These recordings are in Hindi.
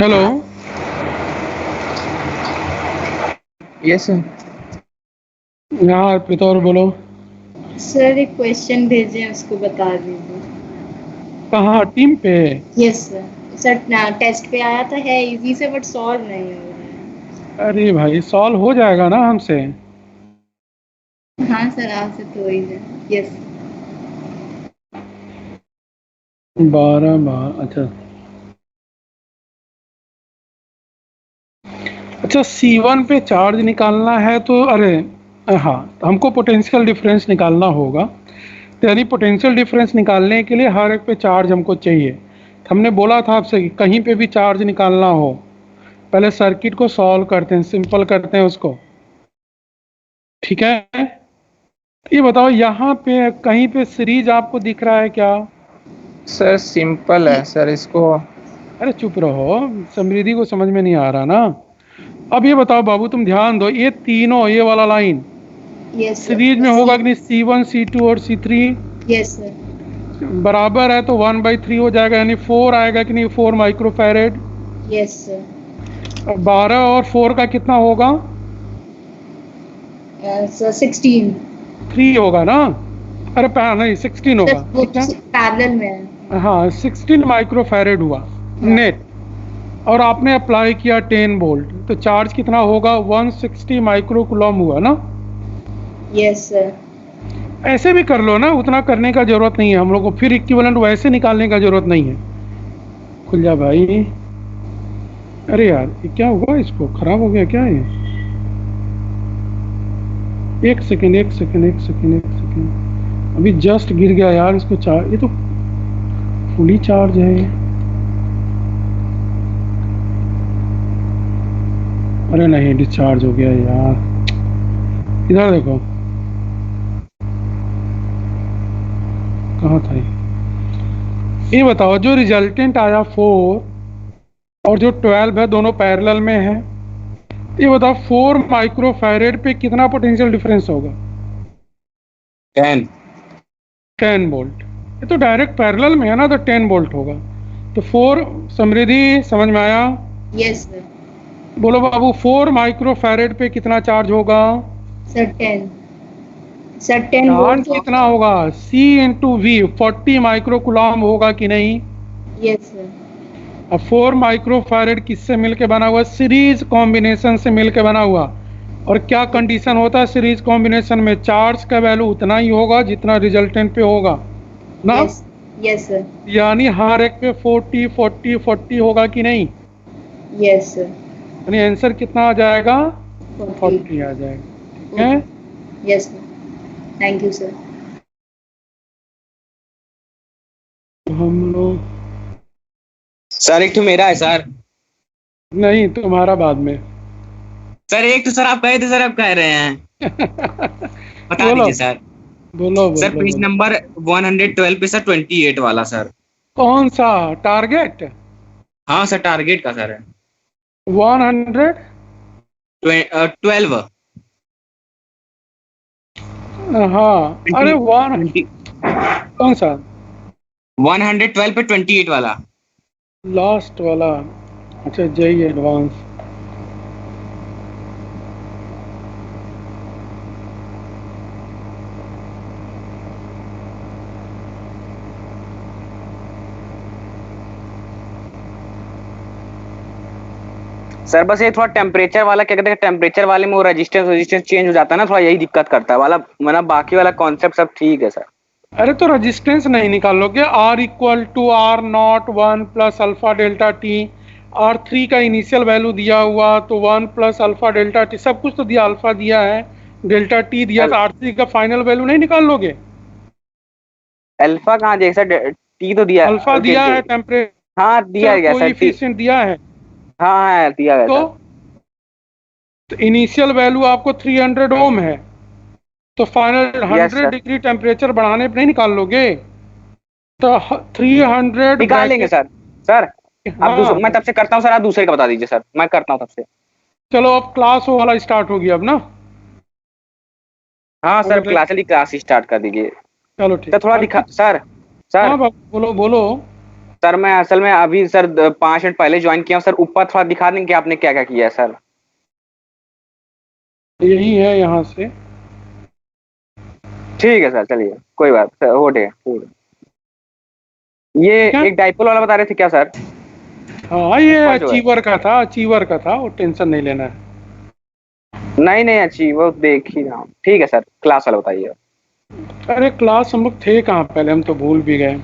हेलो। Yes sir. हाँ अर्पिता, और बोलो। सर एक क्वेश्चन भेजे हैं, उसको बता दीजिए। कहाँ, टीम पे? Yes sir. सर टेस्ट पे आया था, है इजी से बट सॉल्व नहीं हो रहा अरे भाई, सॉल्व हो जाएगा ना हमसे। है। हाँ सर, आपसे तो वही है। यस। 12 बार, अच्छा। अच्छा, C1 पे चार्ज निकालना है तो अरे हाँ, तो हमको पोटेंशियल डिफरेंस निकालना होगा। तो यानी पोटेंशियल डिफरेंस निकालने के लिए हर एक पे चार्ज हमको चाहिए। तो हमने बोला था आपसे कि कहीं पे भी चार्ज निकालना हो, पहले सर्किट को सॉल्व करते हैं, सिंपल करते हैं उसको। ठीक है, ये बताओ यहाँ पे कहीं पे सीरीज आपको दिख रहा है क्या? सर सिंपल है सर, इसको अरे चुप रहो, समृद्धि को समझ में नहीं आ रहा ना। अब ये बताओ बाबू, तुम ध्यान दो, ये तीनों, ये वाला लाइन यस सीरीज में सर। होगा कि नहीं? C1 C2 और C3 यस सर। बराबर है तो 1/3 हो जाएगा, यानी 4 आएगा कि नहीं? 4 माइक्रोफैरेड। Yes sir. 12 और 4 का कितना होगा? सर 16। 3 होगा ना? अरे नहीं, 16 सर होगा, वो ठीक है। पैरेलल में है। हाँ, 16 माइक्रोफैरेड हुआ हाँ। नेट। और आपने अप्लाई किया 10 वोल्ट, तो चार्ज कितना होगा? 160 माइक्रो कूलम हुआ ना? Yes sir. ऐसे भी कर लो ना, उतना करने का जरूरत नहीं है हम लोग को, फिर इक्विवेलेंट वैसे निकालने का जरूरत नहीं है। खुल जा भाई। अरे यार, ये क्या हुआ? इसको खराब हो गया क्या ये? एक सेकेंड, एक सेकेंड, एक सेकेंड, एक सेकेंड, अभी जस्ट गिर गया यार। इसको चार्ज, ये तो फुली चार्ज है ये। अरे नहीं, डिस्चार्ज हो गया यार। इधर देखो, कहाँ था ये बताओ। जो रिजल्टेंट आया 4 और जो 12 है, दोनों पैरेलल में है। ये बताओ 4 माइक्रोफैरेड पे कितना पोटेंशियल डिफरेंस होगा? 10। 10 वोल्ट। ये तो डायरेक्ट पैरेलल में है ना, तो 10 वोल्ट होगा। तो 4, समृद्धि समझ में आया? Yes sir. बोलो बाबू, 4 माइक्रोफैरेड पे कितना चार्ज होगा? सर 10। सर 10 चार्ज वोल्ट कितना होगा। होगा? C/V, 40 माइक्रो कूलम होगा कि नहीं? Yes sir. अब 4 माइक्रोफैरेड किससे मिलके बना हुआ? सीरीज कॉम्बिनेशन से मिलके बना हुआ। और क्या कंडीशन होता है सीरीज कॉम्बिनेशन में? चार्ज का वैल्यू उतना ही होगा जितना रिजल्टेंट पे होगा ना? यस। Yes sir. यानी हर एक पे 40 40 40 होगा कि नहीं? Yes sir. यानी आंसर कितना आ जाएगा? 40। 40 आ जाएगा, ठीक है। Yes sir. Thank you sir. तो हम लोग, सर एक तो मेरा है सर। नहीं तुम्हारा बाद में। सर एक तो सर आप कहे थे, सर आप कह रहे हैं। बता बोलो दीजिए सर। बोलो सर बोलो पेज बोलो। नंबर 112 पे सर 28 वाला सर। कौन सा टारगेट? हाँ सर, टारगेट का सर है। 100? 12। हाँ, अरे 1, 20 कौन सा? 112 पे 28 वाला। लास्ट वाला? अच्छा, जेई एडवांस। सर बस ये थोड़ा टेम्परेचर वाला, क्या कहते हैं, टेम्परेचर वाले में वो रेजिस्टेंस चेंज हो जाता है ना, थोड़ा यही दिक्कत करता है वाला, वरना बाकी वाला कॉन्सेप्ट सब ठीक है सर। अरे तो रेजिस्टेंस नहीं निकालोगे? R=R0 1 plus alpha delta T. R3 का इनिशियल वैल्यू दिया हुआ, तो 1 प्लस अल्फा डेल्टा टी, सब कुछ तो दिया, अल्फा दिया है, डेल्टा टी दिया, तो R3 का फाइनल वैल्यू नहीं निकाल लोगे? अल्फा कहाँ दिया सर? टी तो दिया। अल्फा दिया है, टेम्परेचर हाँ दिया गया सर, टी। कोएफिशिएंट दिया है। हाँ हाँ दिया गया सर। तो इनिशियल वैल्यू आपको 300 ओम है, तो final yes 100 sir, degree temperature बढ़ाने पे नहीं निकाल लोगे? तो 300 निकाल लेंगे ब्रैकेट। सर। सर आप हाँ, मैं तब से करता हूँ सर, आप दूसरे का बता दीजिए सर, मैं करता हूँ तब से। चलो अब क्लास वाला स्टार्ट हो गया अब ना। हाँ सर, अगर क्लास स्टार्ट कर दीजिए। चलो ठीक। सर थोड़ा दिखा सर। सर हाँ बाबू, बोलो बोलो। सर मैं असल में अभी सर 5 मिनट पहले ज्वाइन किया हूँ सर। ऊपर थोड़ा दिखा देंगे कि आपने क्या क्या किया है सर। यही है यहाँ से। ठीक है सर, चलिए कोई बात सर, हो गया ठीक है। ये ठीक है। एक डाइपोल वाला बता रहे थे क्या सर? हाँ, ये ऊपर जो है, अचीवर का था, वो टेंशन नहीं लेना है। नहीं नहीं अच्छी वो देख ही रहा हूँ। ठीक है सर, क्लास वाला बताइए। अरे क्लास हम लोग थे कहाँ पहले, हम तो भूल भी गए।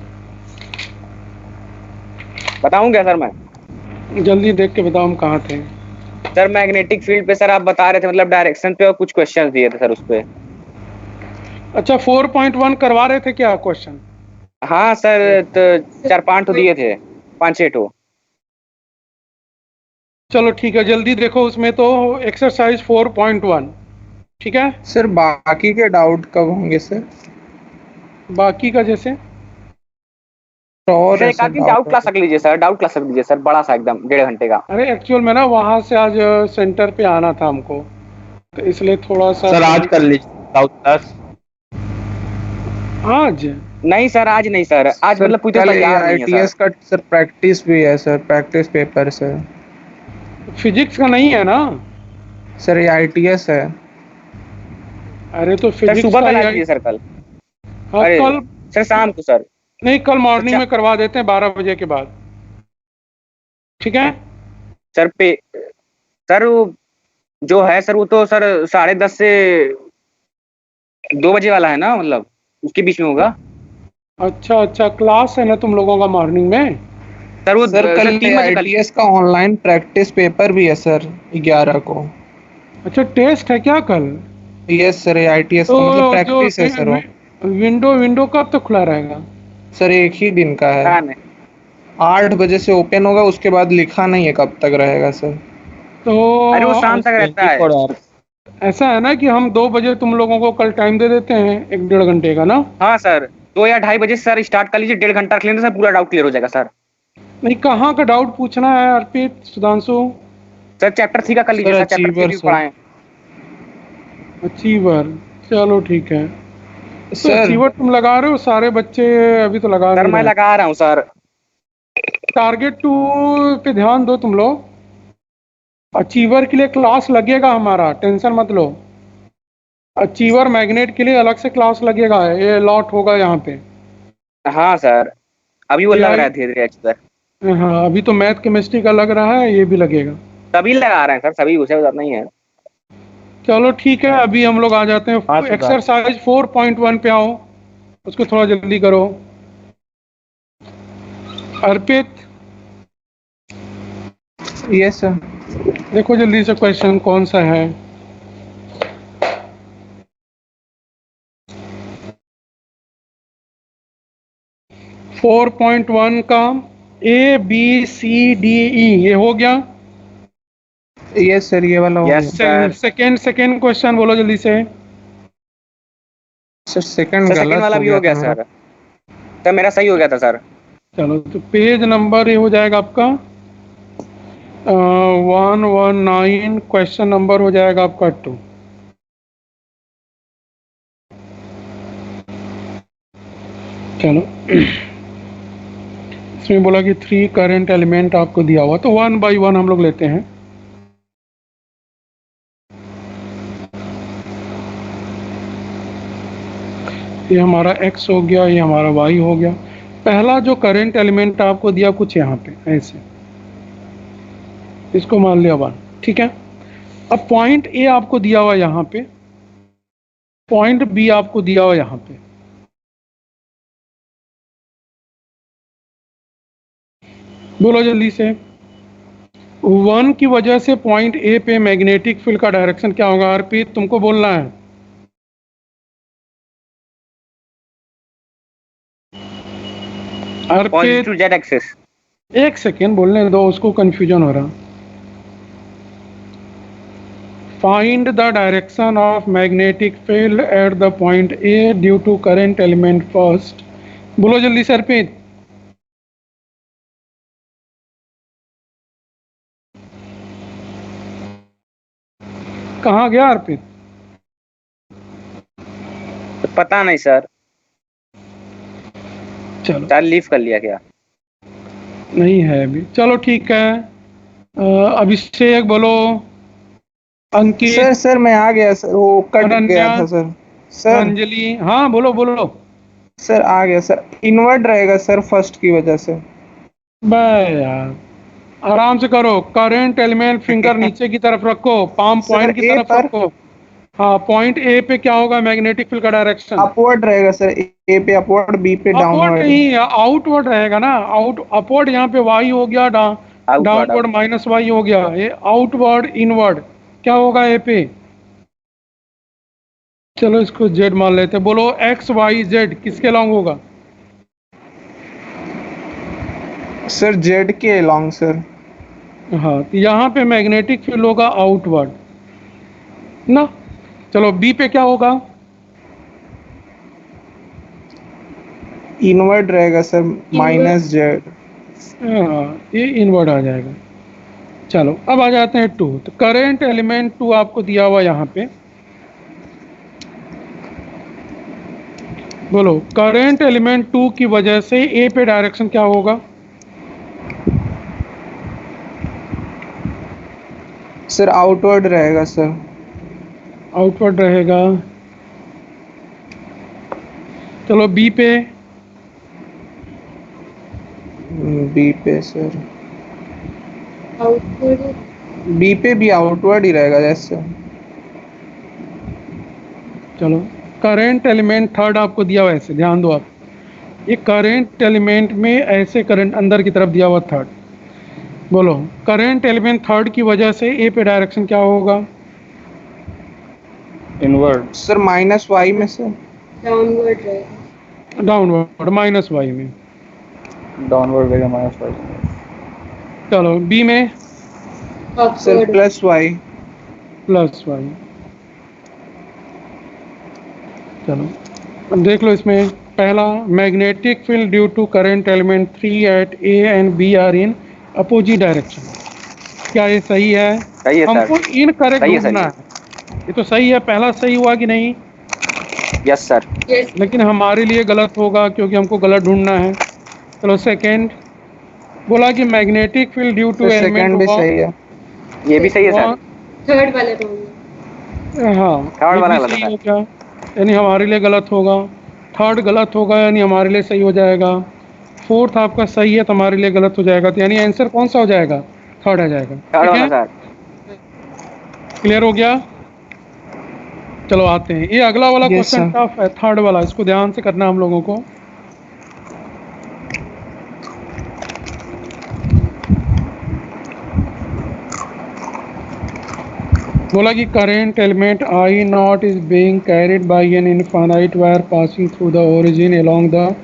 बताऊँ क्या सर मैं? जल्दी देख के बताओ हम कहाँ थे। सर मैग्नेटिक फील्ड पे सर आप बता रहे थे, मतलब डायरेक्शन पे, और कुछ क्वेश्चंस दिए थे सर उस पे। अच्छा, 4.1 करवा रहे थे क्या क्वेश्चन? हाँ सर, तो 4-5 तो दिए थे, 5-6 तो। चलो ठीक है, जल्दी देखो उसमें तो। एक्सरसाइज 4.1। ठीक है। सर बाकी के डाउट कब होंगे सर? बाकी का जैसे और सर एक ऐसा आदमी डाउट क्लास रख लीजिए सर, डाउट क्लास रख लीजिए सर, बड़ा सा एकदम 1.5 घंटे का। अरे एक्चुअल में ना वहाँ से आज सेंटर पे आना था हमको, तो इसलिए थोड़ा सा सर आज कर लीजिए डाउट क्लास। आज नहीं सर आज नहीं सर, आज सर मतलब पूरी कल तैयार नहीं है ITS सर। का सर प्रैक्टिस भी है sir, practice paper sir. Physics का नहीं है ना? सर ये ITS है। अरे तो सर फिजिक्स सुबह का करा ही दीजिए सर कल। हाँ अरे कल। सर शाम को सर। नहीं, कल मॉर्निंग अच्छा में करवा देते हैं 12 बजे के बाद। ठीक है। सर पे, सर वो जो है सर, वो तो सर 10:30 से 2 बजे वाला है ना, मतलब उसके बीच में होगा। अच्छा अच्छा, क्लास है ना तुम लोगों का मॉर्निंग में? सर वो सर कल सर 3 बजे कल। ITS का ऑनलाइन प्रैक्टिस पेपर भी है सर 11 को। अच्छा, टेस्ट है क्या कल? यस सर, ये ITS तो का मतलब जो प्रैक्टिस है सर वो। विंडो विंडो कब तक खुला रहेगा? सर एक ही दिन का है, हाँ नहीं 8 बजे से ओपन होगा, उसके बाद लिखा नहीं है कब तक रहेगा सर। तो अरे वो शाम तक रहता है। 24 आवर। ऐसा है ना कि हम 2 बजे तुम लोगों को कल टाइम दे देते हैं, 1 डेढ़ घंटे का ना? हाँ सर, 2 या 2:30 बजे सर स्टार्ट कर लीजिए, 1.5 घंटा रख लेंगे सर, पूरा डाउट क्लियर हो जाएगा सर। नहीं, कहाँ का डाउट पूछना है अर्पित सुधांशु? सर चैप्टर 3 का कर लीजिए सर सर, चैप्टर 3 अचीवर भी सर। पढ़ाएं। अचीवर। चलो ठीक है। तो सर अचीवर तुम लगा रहे हो, सारे बच्चे अभी तो लगा सर नहीं मैं रहे। लगा रहा हूँ सर। टारगेट 2 पे ध्यान दो तुम लोग। अचीवर के लिए क्लास लगेगा हमारा, टेंशन मत लो। अचीवर मैग्नेट के लिए अलग से क्लास लगेगा, ये लॉट होगा यहाँ पे। हाँ सर, अभी वो ये लग रहा आई। है धीरे धीरे सर। हाँ, अभी तो मैथ केमिस्ट्री का लग रहा है, ये भी लगेगा। सभी लगा रहे हैं सर, सभी उसे बात नहीं है। चलो ठीक है, अभी हम लोग आ जाते हाँ हैं सुधार। एक्सरसाइज 4.1 पे। आओ, उसको थोड़ा जल्दी करो अर्पित। Yes sir. देखो जल्दी से क्वेश्चन कौन सा है। फोर पॉइंट वन का ABCDE ये हो गया। यस सर, ये वाला हो यस गया। सर। सेकेंड क्वेश्चन बोलो जल्दी से। सर सेकंड सर सेकंड गलत वाला हो भी गया हो गया था मेरा। सर। सर मेरा सही हो गया था सर। चलो तो पेज नंबर ये हो जाएगा आपका 119, क्वेश्चन नंबर हो जाएगा आपका 2। चलो इसमें बोला कि 3 करंट एलिमेंट आपको दिया हुआ, तो 1 बाय 1 हम लोग लेते हैं। ये हमारा x हो गया, ये हमारा y हो गया। पहला जो करंट एलिमेंट आपको दिया कुछ यहाँ पे ऐसे, इसको मान लिया 1। ठीक है। अब पॉइंट A आपको दिया हुआ यहाँ पे, पॉइंट B आपको दिया हुआ यहाँ पे। बोलो जल्दी से। 1 की वजह से पॉइंट A पे मैग्नेटिक फील्ड का डायरेक्शन क्या होगा? अर्पित तुमको बोलना है। Arpit positive Z axis. एक सेकेंड बोलने दो, उसको कंफ्यूजन हो रहा। Find the direction of magnetic field at the point A due to current element first. बोलो जल्दी से अर्पित। कहाँ गया अर्पित? पता नहीं सर, चलो सर लीव कर लिया क्या? नहीं है अभी, चलो ठीक है। अभिषेक बोलो, सर अंकित, सर मैं आ गया सर, वो कट अनन्या, गया था सर। सर अंजलि, हाँ बोलो बोलो। सर आ गया सर, इनवर्ट रहेगा सर फर्स्ट की वजह से। बे यार, आराम से करो। करंट एलिमेंट फिंगर नीचे की तरफ रखो, पाम सर पॉइंट की ए तरफ पर रखो। हाँ, पॉइंट ए पे क्या होगा, मैग्नेटिक फील्ड का डायरेक्शन अपवर्ड रहेगा सर, ए पे अपवर्ड, बी पे अपवर्ड डाउनवर्ड। नहीं, आउटवर्ड रहेगा ना। आउट अपवर्ड यहाँ पे वाई हो गया, outward downward out. Minus Y हो गया, ये आउटवर्ड इनवर्ड क्या होगा ए पे। चलो इसको जेड मान लेते हैं। बोलो एक्स वाई जेड किसके लॉन्ग होगा। सर जेड के लॉन्ग सर। हाँ, तो यहाँ पे मैग्नेटिक फील्ड होगा आउटवर्ड ना। चलो बी पे क्या होगा। इनवर्ट रहेगा सर, माइनस जेड। हाँ, ये इनवर्ड आ जाएगा। चलो अब आ जाते हैं टू। तो करेंट एलिमेंट टू आपको दिया हुआ यहाँ पे। बोलो करेंट एलिमेंट टू की वजह से ए पे डायरेक्शन क्या होगा। सर आउटवर्ड रहेगा सर। आउटवर्ड रहेगा। चलो बी पे। बी पे सर, आउटवर्ड। बी पे भी आउटवर्ड ही रहेगा जैसे। चलो करेंट एलिमेंट थर्ड आपको दिया हुआ, ऐसे ध्यान दो आप। ये करेंट एलिमेंट में ऐसे करंट अंदर की तरफ दिया हुआ थर्ड। बोलो करेंट एलिमेंट थर्ड की वजह से ए पे डायरेक्शन क्या होगा। इनवर्ड। सर माइनस वाई में सर। डाउनवर्ड रहेगा। डाउनवर्ड माइनस वाई में। डाउनवर्ड रहेगा -5। चलो बी में sir upward. Plus Y. Plus Y. चलो अब देख लो इसमें पहला, magnetic field due to current element three at A and B are in opposite direction. क्या ये सही है। सही है सर। हमको इनकरेक्ट सही है सर। ढूंढना है। ये तो सही है, पहला सही हुआ कि नहीं। Yes sir. यस। लेकिन हमारे लिए गलत होगा क्योंकि हमको गलत ढूंढना है। चलो सेकेंड, बोला कि magnetic field due to sir element second भी सही है। ये भी सही है सर। थर्ड वाला रॉन्ग। हाँ, थर्ड ये वाला भी गलत सही है हो गया, यानी हमारे लिए गलत होगा। थर्ड गलत होगा यानी हमारे लिए सही हो जाएगा। फोर्थ आपका सही है तो हमारे लिए गलत हो जाएगा, तो यानी आंसर कौन सा हो जाएगा, थर्ड आ जाएगा। थर्ड ठीक वाला है, सर। क्लियर हो गया। चलो आते हैं, ये अगला वाला यस क्वेश्चन सर। टफ है, थर्ड वाला, इसको ध्यान से करना हम लोगों को। बोला कि current element I not is being carried by an infinite wire passing through the origin along the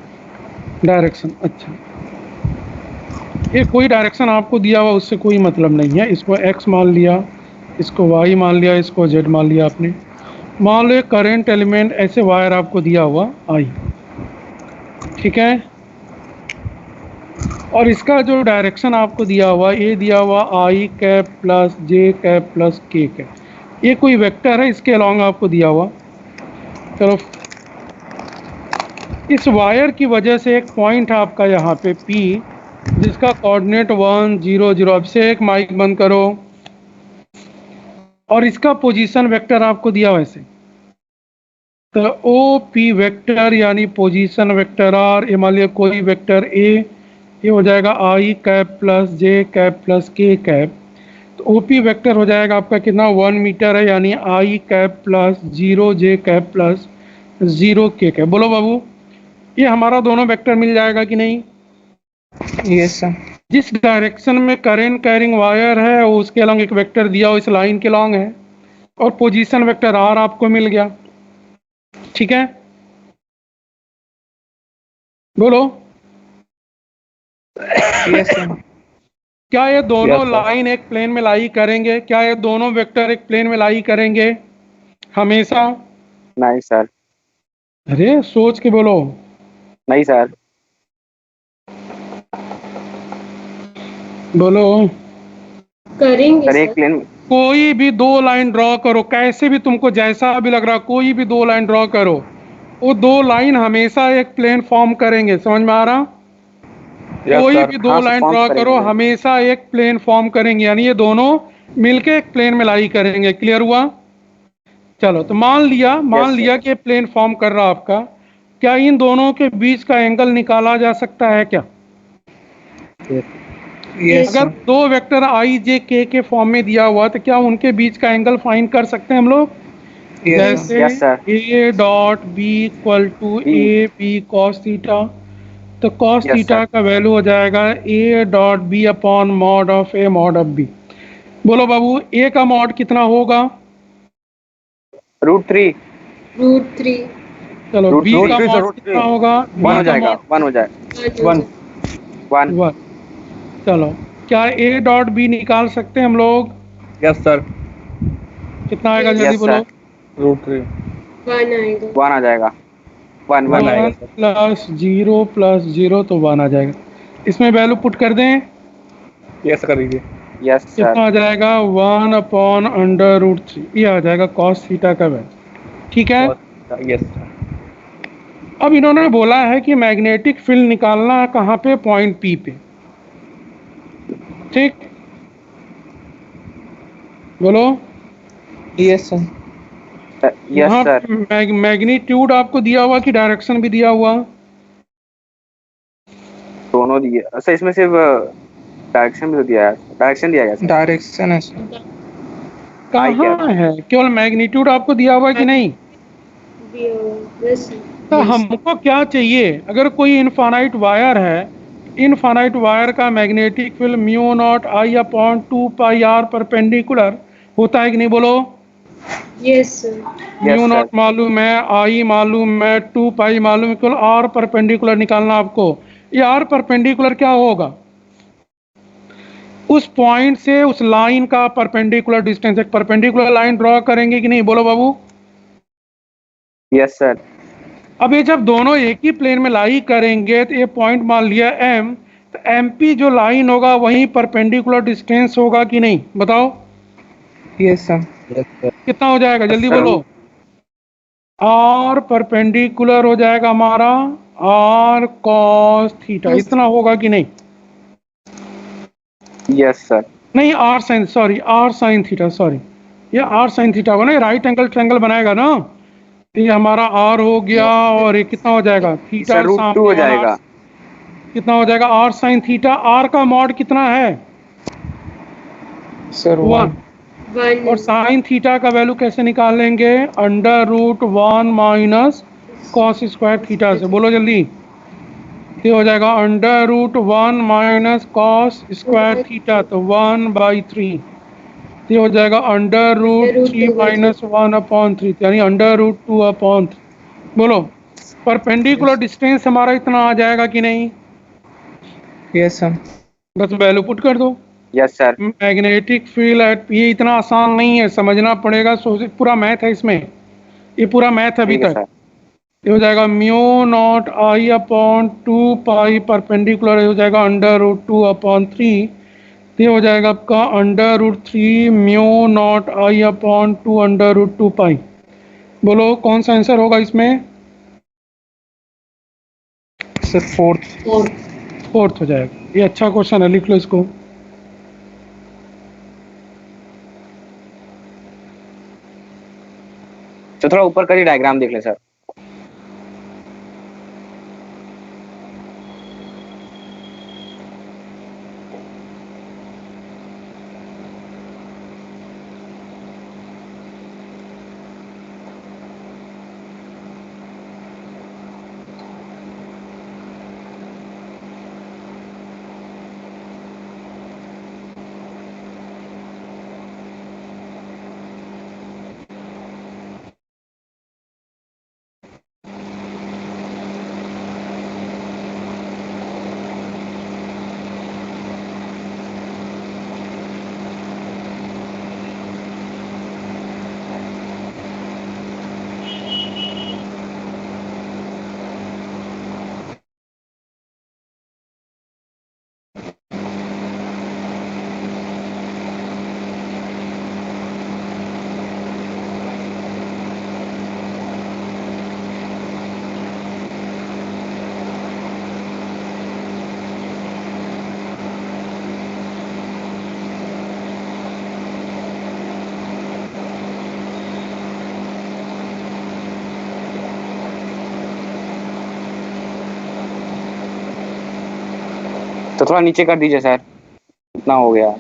direction. अच्छा, ये कोई डायरेक्शन आपको दिया हुआ उससे कोई मतलब नहीं है। इसको एक्स मान लिया, इसको वाई मान लिया, इसको जेड मान लिया आपने। मान लो करंट एलिमेंट ऐसे वायर आपको दिया हुआ आई, ठीक है, और इसका जो डायरेक्शन आपको दिया हुआ, ये दिया हुआ आई कैप प्लस जे कैप प्लस के कैप, ये कोई वेक्टर है, इसके अलॉन्ग आपको दिया हुआ। चलो इस वायर की वजह से एक पॉइंट है आपका यहाँ पे P, जिसका कोऑर्डिनेट 1 0 0। अब से एक माइक बंद करो, और इसका पोजीशन वेक्टर आपको दिया वैसे, तो ओ पी वेक्टर यानी पोजीशन वेक्टर, और ये मान लिया कोई वेक्टर ए, ये हो जाएगा आई कैप प्लस जे कैप प्लस के कैप। तो ओ पी वेक्टर हो जाएगा आपका कितना, 1 मीटर है, यानी आई कैप प्लस 0 जे कैप प्लस 0 के कैप। बोलो बाबू, ये हमारा दोनों वेक्टर मिल जाएगा कि नहीं। Yes sir. जिस डायरेक्शन में करंट कैरिंग वायर है उसके अलॉन्ग एक वेक्टर दिया हो, इस लाइन के अलॉन्ग है, और पोजीशन वेक्टर आर आपको मिल गया। ठीक है, बोलो यस सर। क्या ये दोनों Yes, sir. लाइन एक प्लेन में लाई करेंगे, क्या ये दोनों वेक्टर एक प्लेन में लाई करेंगे हमेशा। नहीं सर। अरे सोच के बोलो। नहीं सर। बोलो, करेंगे सर एक सर। प्लेन। कोई भी दो लाइन ड्रॉ करो, कैसे भी तुमको जैसा भी लग रहा, कोई भी दो लाइन ड्रॉ करो, वो दो लाइन हमेशा एक प्लेन फॉर्म करेंगे। समझ में आ रहा। Yes, कोई sir. भी दो हाँ, लाइन form ड्रॉ करो, करेंगे। हमेशा एक प्लेन फॉर्म करेंगे, यानी ये दोनों मिलके एक प्लेन में लाई करेंगे। क्लियर हुआ? चलो, तो मान Yes, sir. लिया कि प्लेन फॉर्म कर रहा आपका, क्या इन दोनों के बीच का एंगल निकाला जा सकता है क्या? यस अगर सर। दो वेक्टर आई जे के फॉर्म में दिया हुआ तो क्या उनके बीच का एंगल फाइंड कर सकते हैं हम लोग? Yes sir. Yes, sir. जैसे A dot B equal to B. A B cos theta, तो कॉस Yes, थीटा sir. का वैल्यू हो जाएगा A dot B upon mod of A mod of B. बोलो बाबू, ए का मॉड कितना होगा? √3. √3 चलो, Root बी root का three, sir, मॉड root कितना three. होगा? 1 बी हो का जाएगा, मॉड 1 हो जाए, 1. 1. 1। चलो, क्या ए डॉट बी निकाल सकते हैं हम लोग? Yes, sir. कितना आएगा Yes. जल्दी Yes, बोलो? sir. √3. 1 आएगा। 1 आ जाएगा, 1 One 1. आएगा, 1 sir. प्लस 0 प्लस 0 तो 1 आ जाएगा। इसमें वैल्यू पुट कर दें, Yes, कर दीजिए. Yes, sir. कितना आ जाएगा? 1 अपॉन अंडर रूट 3, ये आ जाएगा कॉस थीटा का वैल्यू। ठीक है। Yes, sir. अब इन्होंने बोला है कि मैग्नेटिक फील्ड निकालना है कहाँ पे? पॉइंट पी पे। ठीक, बोलो। Yes sir. Yes, यहाँ sir. पे मैग्नीट्यूड आपको दिया हुआ कि डायरेक्शन भी दिया हुआ? दोनों दिए। अच्छा, इसमें सिर्फ डायरेक्शन भी तो दिया है, डायरेक्शन दिया गया सर। डायरेक्शन है सर। आई क्या? कहाँ है? केवल मैग्नीट्यूड आपको दिया हुआ है कि नहीं? यस तो हमको क्या चाहिए? अगर कोई इनफाइनाइट वायर है, इनफाइनाइट वायर का magnetic field mu naught I upon 2 pi R perpendicular होता है कि नहीं? बोलो। Yes sir. Mu Yes, naught sir. मालूम है, आई मालूम है, 2 पाई मालूम है, केवल आर परपेंडिकुलर निकालना आपको। ये आर परपेंडिकुलर क्या होगा? उस पॉइंट से उस लाइन का परपेंडिकुलर डिस्टेंस। एक परपेंडिकुलर लाइन ड्रॉ करेंगे कि नहीं? बोलो बाबू। Yes, sir. अब ये जब दोनों एक ही प्लेन में लाई करेंगे तो ये पॉइंट मान लिया एम, तो एम पी जो लाइन होगा वही परपेंडिकुलर डिस्टेंस होगा कि नहीं? बताओ यस सर। कितना हो जाएगा? जल्दी Sir. बोलो। आर परपेंडिकुलर हो जाएगा हमारा आर कॉस थीटा, इतना होगा कि नहीं? Yes, sir. नहीं, R sine, sorry, R sine theta, sorry, ये आर साइन थीटा होगा ना, राइट एंगल ट्रायंगल बनाएगा ना, तो ये हमारा आर हो गया। और ये कितना हो जाएगा? थीटा सर, √2 सामने हो वाला जाएगा। R, कितना हो जाएगा? R sine theta. आर का मॉड कितना है? सर 1। 1 और साइन थीटा का वैल्यू कैसे निकालेंगे? Under root 1 minus cos square theta से। बोलो जल्दी। ये हो जाएगा under root 1 minus cos square theta, तो 1/3। ये हो जाएगा अंडर रूट 3 माइनस 1/3, यानी अंडर रूट 2/3। बोलो, परपेंडिकुलर डिस्टेंस हमारा इतना आ जाएगा कि नहीं? Yes sir. बस वैल्यू पुट कर दो। Yes, sir. Magnetic field eight, ये इतना आसान नहीं है, समझना पड़ेगा। सोच, पूरा मैथ है इसमें, ये पूरा मैथ अभी ठीक है तक। सर। ये हो जाएगा mu naught I upon 2 pi perpendicular, हो जाएगा अंडर रूट 2/3। ये हो जाएगा आपका under root 3 mu naught I upon 2 under root 2 pi. बोलो कौन सा आंसर होगा इसमें? Sir 4th। 4th हो जाएगा। ये अच्छा क्वेश्चन है, लिख लो इसको। तो थोड़ा ऊपर करिए, डायग्राम देख ले सर। तो थोड़ा नीचे कर दीजिए सर, इतना हो गया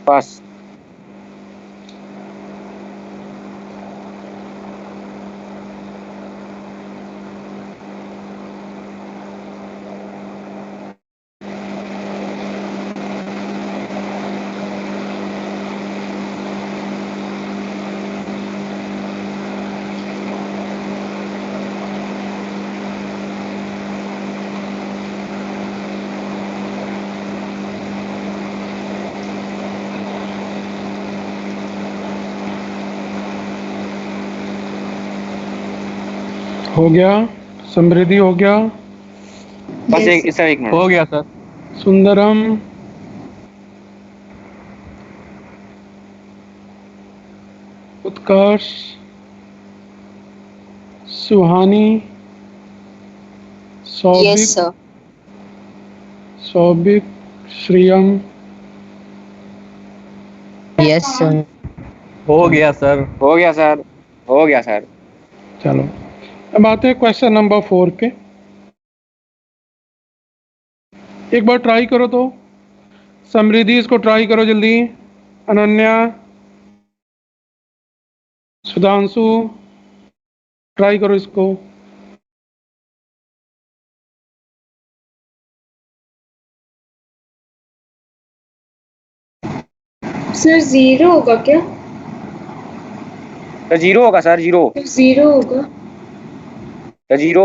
बस। हो गया, समृद्धि हो गया, बस Yes. एक सर, एक मिनट। हो गया sir. Sundaram, Utkarsh, Suhani, Yes, Saubhik, sir. Saubhik, Shriyam, Yes, sir. हो गया सर। हो गया सर, हो गया सर। चलो अब आते हैं क्वेश्चन नंबर 4 पे। एक बार ट्राई करो तो, समृद्धि इसको ट्राई करो जल्दी, अनन्या, सुधांशु ट्राई करो इसको। सर जीरो होगा क्या? तो जीरो होगा सर, जीरो, जीरो होगा। तो जीरो।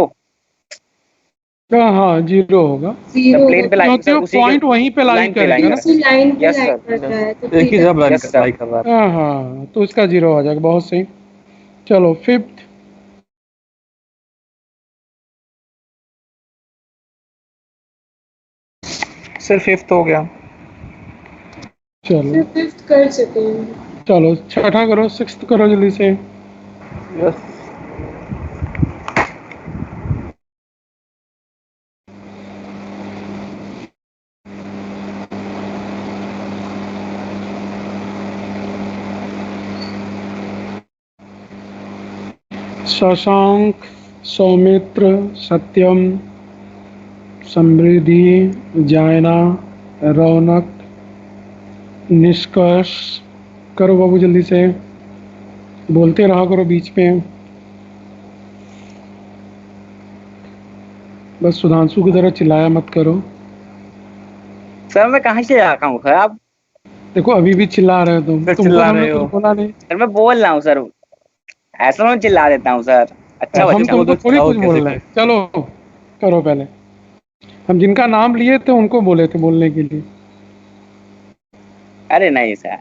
हाँ हाँ, जीरो होगा, जीरो तो प्लेन पे लाइन क्योंकि वो उसी पॉइंट वहीं पे लाई लाइन पे करेगा ना। लाइन उसी लाइन पे Yes, लाइन sir. कर रहा है तो एक ही ठीक जगह Yes, sir. लाइन कर रहा है। हाँ हाँ, तो इसका जीरो आ जाएगा, बहुत सही। चलो फिफ्थ, सर फिफ्थ हो गया। चलो है। फिफ्थ कर चुके हैं। चलो छठा करो, सिक्स्थ करो जल्दी से। यस। शशांक, सौमित्र, सत्यम, समृद्धि, जायना, रौनक, निष्कर्ष। करो बाबू जल्दी से, बोलते रहा करो बीच में। बस सुधांशु की तरह चिल्लाया मत करो। सर मैं कहाँ से आता हूँ सर? आप देखो अभी भी चिल्ला रहे हो तुम, सर, तुमको चिल्ला हमने रहे हो। कुछ बोला नहीं। सर मैं बोल रहा हूँ सर, ऐसा मैं चिल्ला देता हूँ सर। अच्छा हम बच्चा। तुमको तो थोड़ी चिल्लाओ कुछ बोल कैसे रहे हैं। चलो करो पहले, हम जिनका नाम लिए थे उनको बोले थे बोलने के लिए। अरे नहीं सर,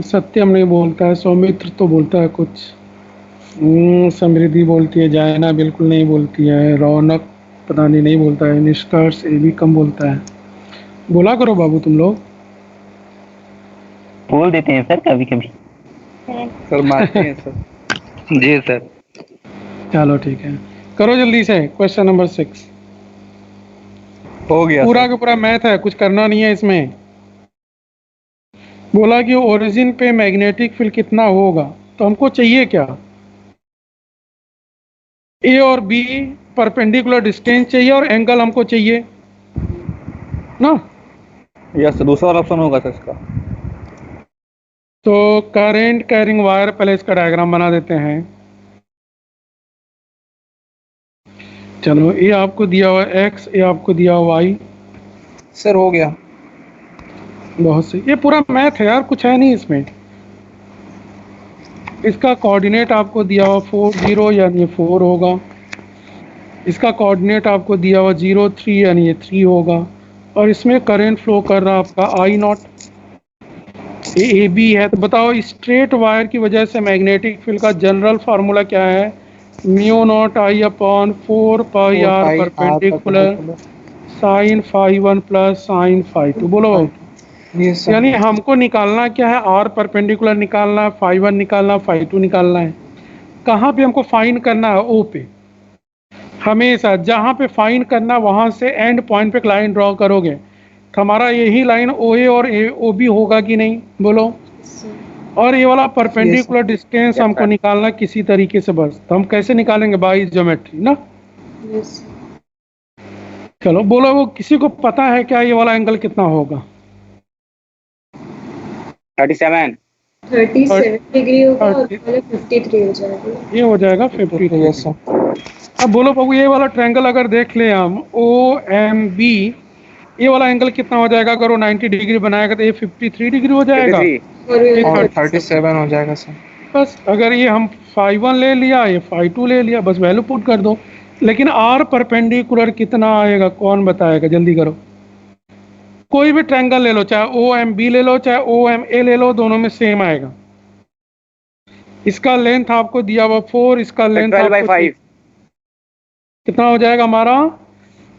सत्यम नहीं बोलता है, सौमित्र तो बोलता है कुछ, समृद्धि बोलती है, जायना बिल्कुल नहीं बोलती है, रौनक पता नहीं बोलता है, निष्कर्ष ये भी कम बोलता है। बोला करो बाबू तुम लोग। बोल देते हैं सर कभी कभी। सर मारते हैं सर। जी सर। चलो ठीक है, करो जल्दी से क्वेश्चन नंबर 6। हो गया पूरा सर। का पूरा मैथ है, कुछ करना नहीं है इसमें। बोला कि ओरिजिन पे मैग्नेटिक फील्ड कितना होगा, तो हमको चाहिए क्या, ए और बी परपेंडिकुलर डिस्टेंस चाहिए और एंगल हमको चाहिए ना। यस सर, दूसरा वाला ऑप्शन होगा सर इसका। तो करंट कैरिंग वायर, पहले इसका डायग्राम बना देते हैं। चलो ये आपको दिया हुआ एक्स, ये आपको दिया हुआ वाई। सर हो गया। बहुत सही, ये पूरा मैथ है यार, कुछ है नहीं इसमें। इसका कोऑर्डिनेट आपको दिया हुआ 4 0 यानी ये 4 होगा। इसका कोऑर्डिनेट आपको दिया हुआ 0 3 यानी ये 3 होगा। और इसमें करंट फ्लो कर रहा आपका आई नॉट, ये ए बी है। तो बताओ स्ट्रेट वायर की वजह से मैग्नेटिक फील्ड का जनरल फार्मूला क्या है, mu naught I upon 4 pi R perpendicular sine phi 1 plus sine phi 2। बोलो यस सर। यानी हमको निकालना क्या है, आर परपेंडिकुलर निकालना है, फाई 1 निकालना है, फाई 2 निकालना है। कहाँ पे हमको फाइन करना है, ओ पे। हमेशा जहाँ पे फाइन करना वहाँ से एंड पॉइंट पे एक लाइन ड्रॉ करोगे, तो हमारा यही लाइन ओ ए और ओ बी होगा कि नहीं, बोलो। और ये वाला परपेंडिकुलर डिस्टेंस Yes, हमको sir. निकालना किसी तरीके से, बस। तो हम कैसे निकालेंगे, बाई ज्योमेट्री ना। यस। चलो बोलो, वो किसी को पता है क्या ये वाला एंगल कितना होगा? 37। 37 डिग्री होगा और 30 वाला 53 हो जाएगा। ये हो जाएगा 53। Yes sir. अब बोलो बाबू, ये वाला ट्रायंगल अगर देख ले हम, ओ एम बी, ये वाला एंगल कितना हो जाएगा? अगर वो 90 डिग्री बनाएगा तो ये 53 डिग्री हो जाएगा। 53। और ये और 37। 37 हो जाएगा सर। बस अगर ये हम फाइव वन ले लिया, ये फाइव टू ले लिया, बस वैल्यू पुट कर दो। लेकिन आर परपेंडिकुलर कितना आएगा, कौन बताएगा? जल्दी करो। कोई भी ट्रायंगल ले लो, चाहे ओ एम बी ले लो, चाहे ओ एम ए ले लो, दोनों में सेम आएगा। इसका लेंथ आपको दिया हुआ 4, इसका लेंथ 12/5। आपको कितना हो जाएगा हमारा?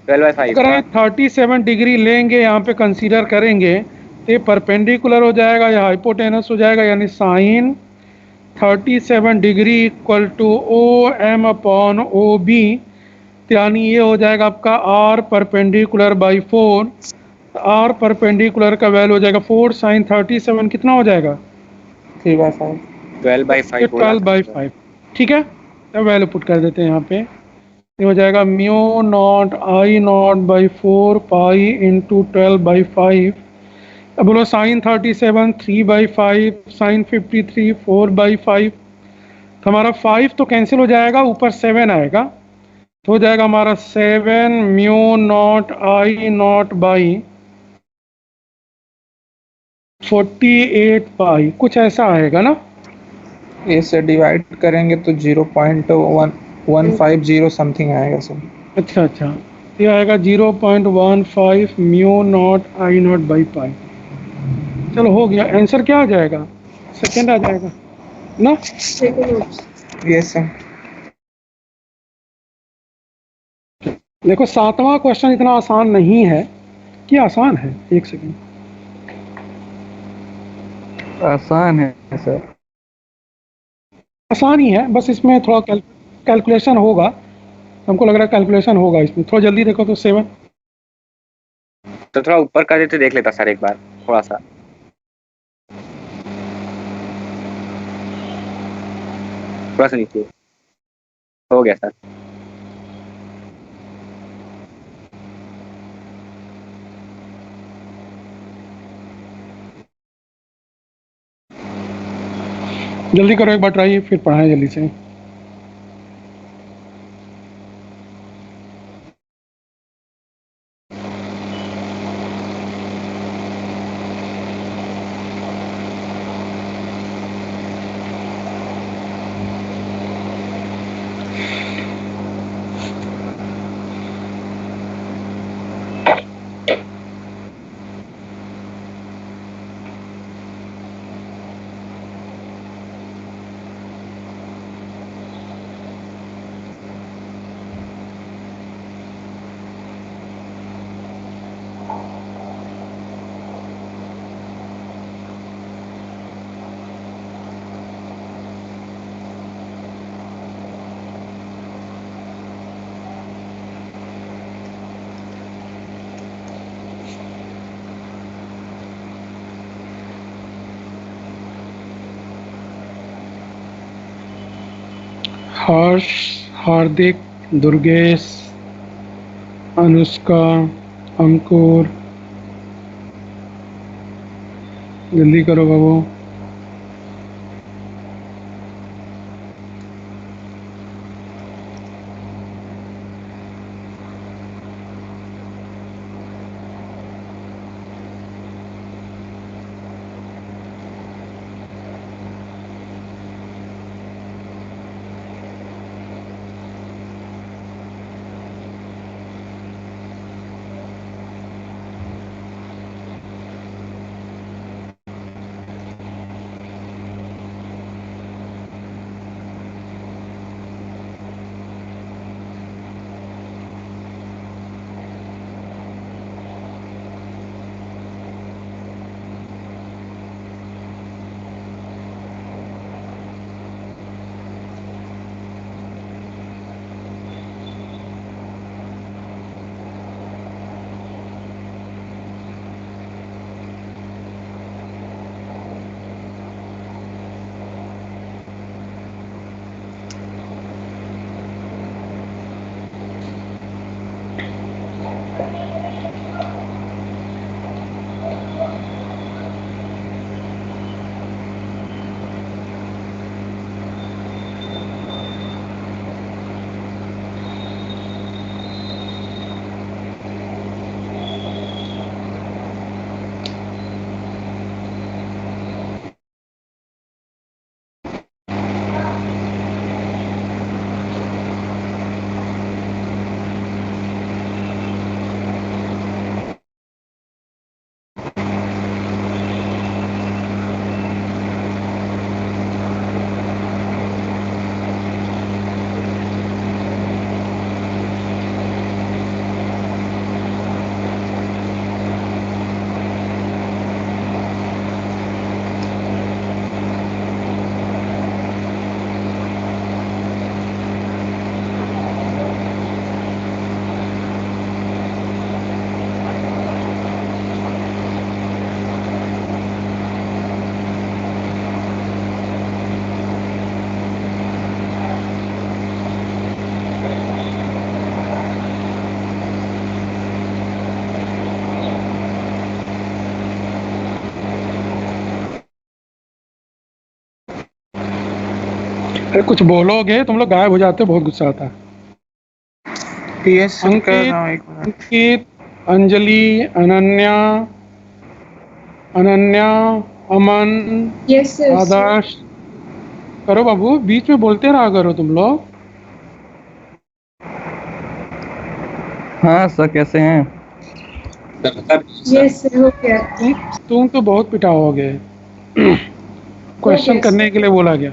12/5। अगर हम 37 डिग्री लेंगे, यहाँ पे कंसीडर करेंगे, तो ये परपेंडिकुलर हो जाएगा या हाइपोटेनस हो जाएगा, यानी sine 37 degree equal to O M upon O B, यानी ये हो जाएगा आपका R perpendicular by 4। R perpendicular का वैल्यू हो जाएगा 4 साइन 37, कितना हो जाएगा? 3/5। 12/5 बोला 12/5। ठीक है, अब वैल्यू पुट कर देते हैं यहाँ पे। ये हो जाएगा mu naught I not by 4 pi into 12/5। अब बोलो साइन 37 3/5, साइन 53 4/5। तो हमारा 5 तो कैंसिल हो जाएगा, ऊपर 7 आएगा, तो हो जाएगा हमारा 7 mu naught I not by 48 पाई, कुछ ऐसा आएगा ना? ए से डिवाइड करेंगे तो 0.150 समथिंग आएगा सर। अच्छा अच्छा, ये आएगा 0.15 mu naught I not by pi. चलो हो गया, आंसर क्या आ जाएगा? सेकेंड आ जाएगा ना? Second option. Yes sir. देखो 7वां क्वेश्चन इतना आसान नहीं है कि आसान है। एक सेकेंड, आसान है सर। आसान ही है, बस इसमें थोड़ा कैलकुलेशन होगा। हमको लग रहा है कैलकुलेशन होगा इसमें, थोड़ा जल्दी देखो तो 7। तो थोड़ा ऊपर कर देते, देख लेता सर एक बार थोड़ा सा। थोड़ा सा नीचे हो गया सर। जल्दी करो, एक बार ट्राई, फिर पढ़ाएं जल्दी से। हर्ष, हार्दिक, दुर्गेश, अनुष्का, अंकुर, जल्दी करो बाबू। अरे कुछ बोलोगे तुम लोग गायब हो जाते हो, बहुत गुस्सा आता है। यस सर कर अंकित, रहा हूँ, एक मिनट। अंकित, अंजलि, अनन्या, अनन्या, अमन, यस सर। आदर्श, करो बाबू, बीच में बोलते रहा करो तुम लोग। हाँ सर, कैसे हैं? यस सर, हो गया। तुम तो बहुत पिटाओगे। क्वेश्चन गया करने के लिए बोला गया।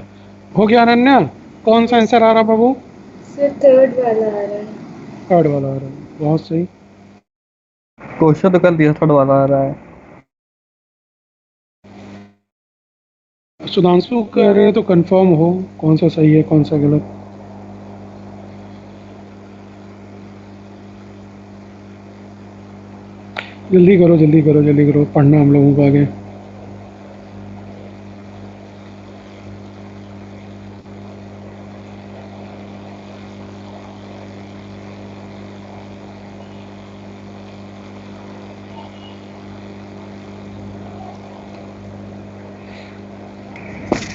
हो गया अनन्या? कौन सा आंसर आ रहा बाबू? सर थर्ड वाला आ रहा है। थर्ड वाला आ रहा है, बहुत सही। क्वेश्चन तो कर दिया, थर्ड वाला आ रहा है। सुधांशु कह रहे तो कंफर्म हो कौन सा सही है कौन सा गलत। जल्दी करो जल्दी करो जल्दी करो, पढ़ना हम लोगों को आगे।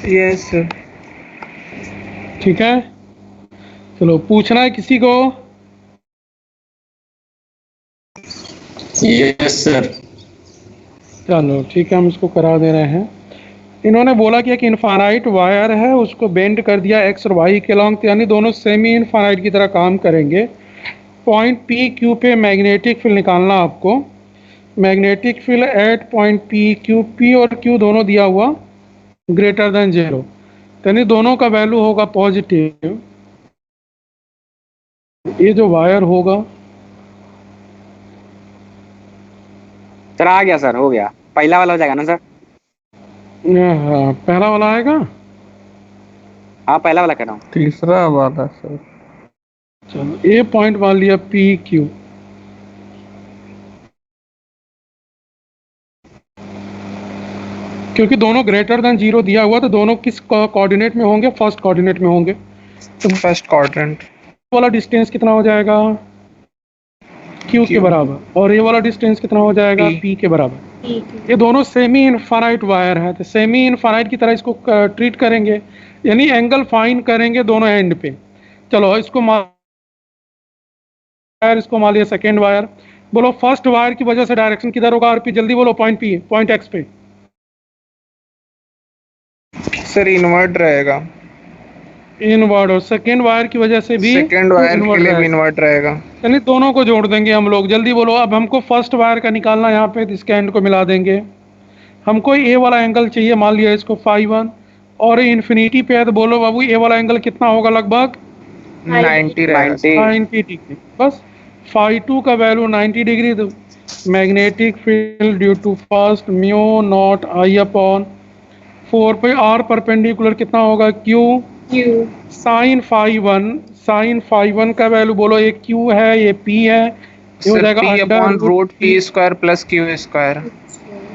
Yes sir. ठीक है, चलो पूछना है किसी को? Yes sir. चलो ठीक है, हम इसको करा दे रहे हैं। इन्होंने बोला कि एक इनफाइनाइट वायर है, उसको बेंड कर दिया एक्स और वाई के लॉन्ग, यानी दोनों सेमी इनफाइनाइट की तरह काम करेंगे। पॉइंट पी क्यू पे मैग्नेटिक फील्ड निकालना आपको। Magnetic field eight point P Q, P और क्यू दोनों दिया हुआ ग्रेटर देन 0, यानी दोनों का वैल्यू होगा पॉजिटिव। ये जो वायर होगा, सर आ गया सर, हो गया। पहला वाला हो जाएगा ना सर? हाँ, पहला वाला आएगा। हाँ पहला वाला कह रहा हूँ। तीसरा वाला सर। चलो ए पॉइंट मान लिया पी क्यू, क्योंकि दोनों ग्रेटर देन 0 दिया हुआ, तो दोनों किस कोऑर्डिनेट में होंगे? फर्स्ट कोऑर्डिनेट में होंगे। तो फर्स्ट क्वाड्रेंट। वाला डिस्टेंस कितना हो जाएगा? क्यू के बराबर। और ये वाला डिस्टेंस कितना हो जाएगा? P। पी के बराबर। ठीक है। ये दोनों सेमी इनफाइनाइट वायर है, तो सेमी इनफाइनाइट की तरह इसको ट्रीट करेंगे, यानी एंगल फाइंड करेंगे दोनों एंड पे। चलो इसको वायर, इसको मान लिया सेकेंड वायर। बोलो फर्स्ट वायर की वजह से डायरेक्शन किधर होगा? आरपी जल्दी बोलो। पॉइंट पी, पॉइंट एक्स पे। सर इन्वर्ट रहेगा। इनवर्ड। और सेकेंड वायर की वजह से भी सेकेंड वायर के इनवर्ड लिए भी रहेगा, इन्वर्ट रहेगा। यानी दोनों को जोड़ देंगे हम लोग। जल्दी बोलो। अब हमको फर्स्ट वायर का निकालना यहाँ पे, तो इसके एंड को मिला देंगे। हमको ए वाला एंगल चाहिए, मान लिया इसको φ1, और इन्फिनिटी पे है, तो बोलो बाबू ए वाला एंगल कितना होगा? लगभग 90 रहेगा। 90। 90 डिग्री। बस φ2 का वैल्यू 90 डिग्री। तो magnetic field due to first mu naught I upon 4 पे आर परपेंडिकुलर कितना होगा? Q Q. साइन φ1 का वैल्यू बोलो। ये क्यू है, ये पी है, ये हो सर जाएगा P under upon root P. P square plus Q square.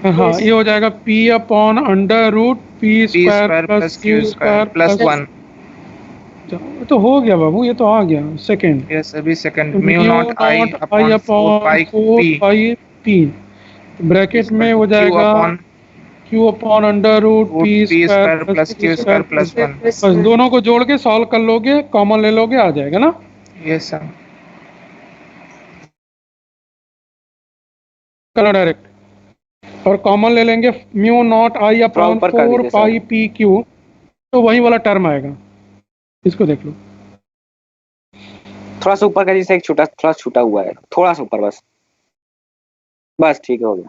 हाँ, ये हो जाएगा P upon under root P P square square plus plus Q Q square square plus 1। तो हो गया बाबू, ये तो आ गया सेकेंड। यस अभी second mu mu naught I naught I upon 4 upon pi 4 P pi P, bracket में हो Q जाएगा upon Q upon under root P P square square plus plus Q Q square square plus 1। बस दोनों को जोड़ के सॉल्व कर लोगे, कॉमन ले लोगे, आ जाएगा ना। Yes sir. करो डायरेक्ट, और कॉमन ले लेंगे म्यू नॉट आई थोड़ा अपॉन ऊपर कर 4 दीजिए पाई सर। पी क्यू, तो वही वाला टर्म आएगा। इसको देख लो। थोड़ा सा ऊपर कर दीजिए, एक छोटा थोड़ा छूटा हुआ है, थोड़ा सा ऊपर बस। बस ठीक है, हो गया।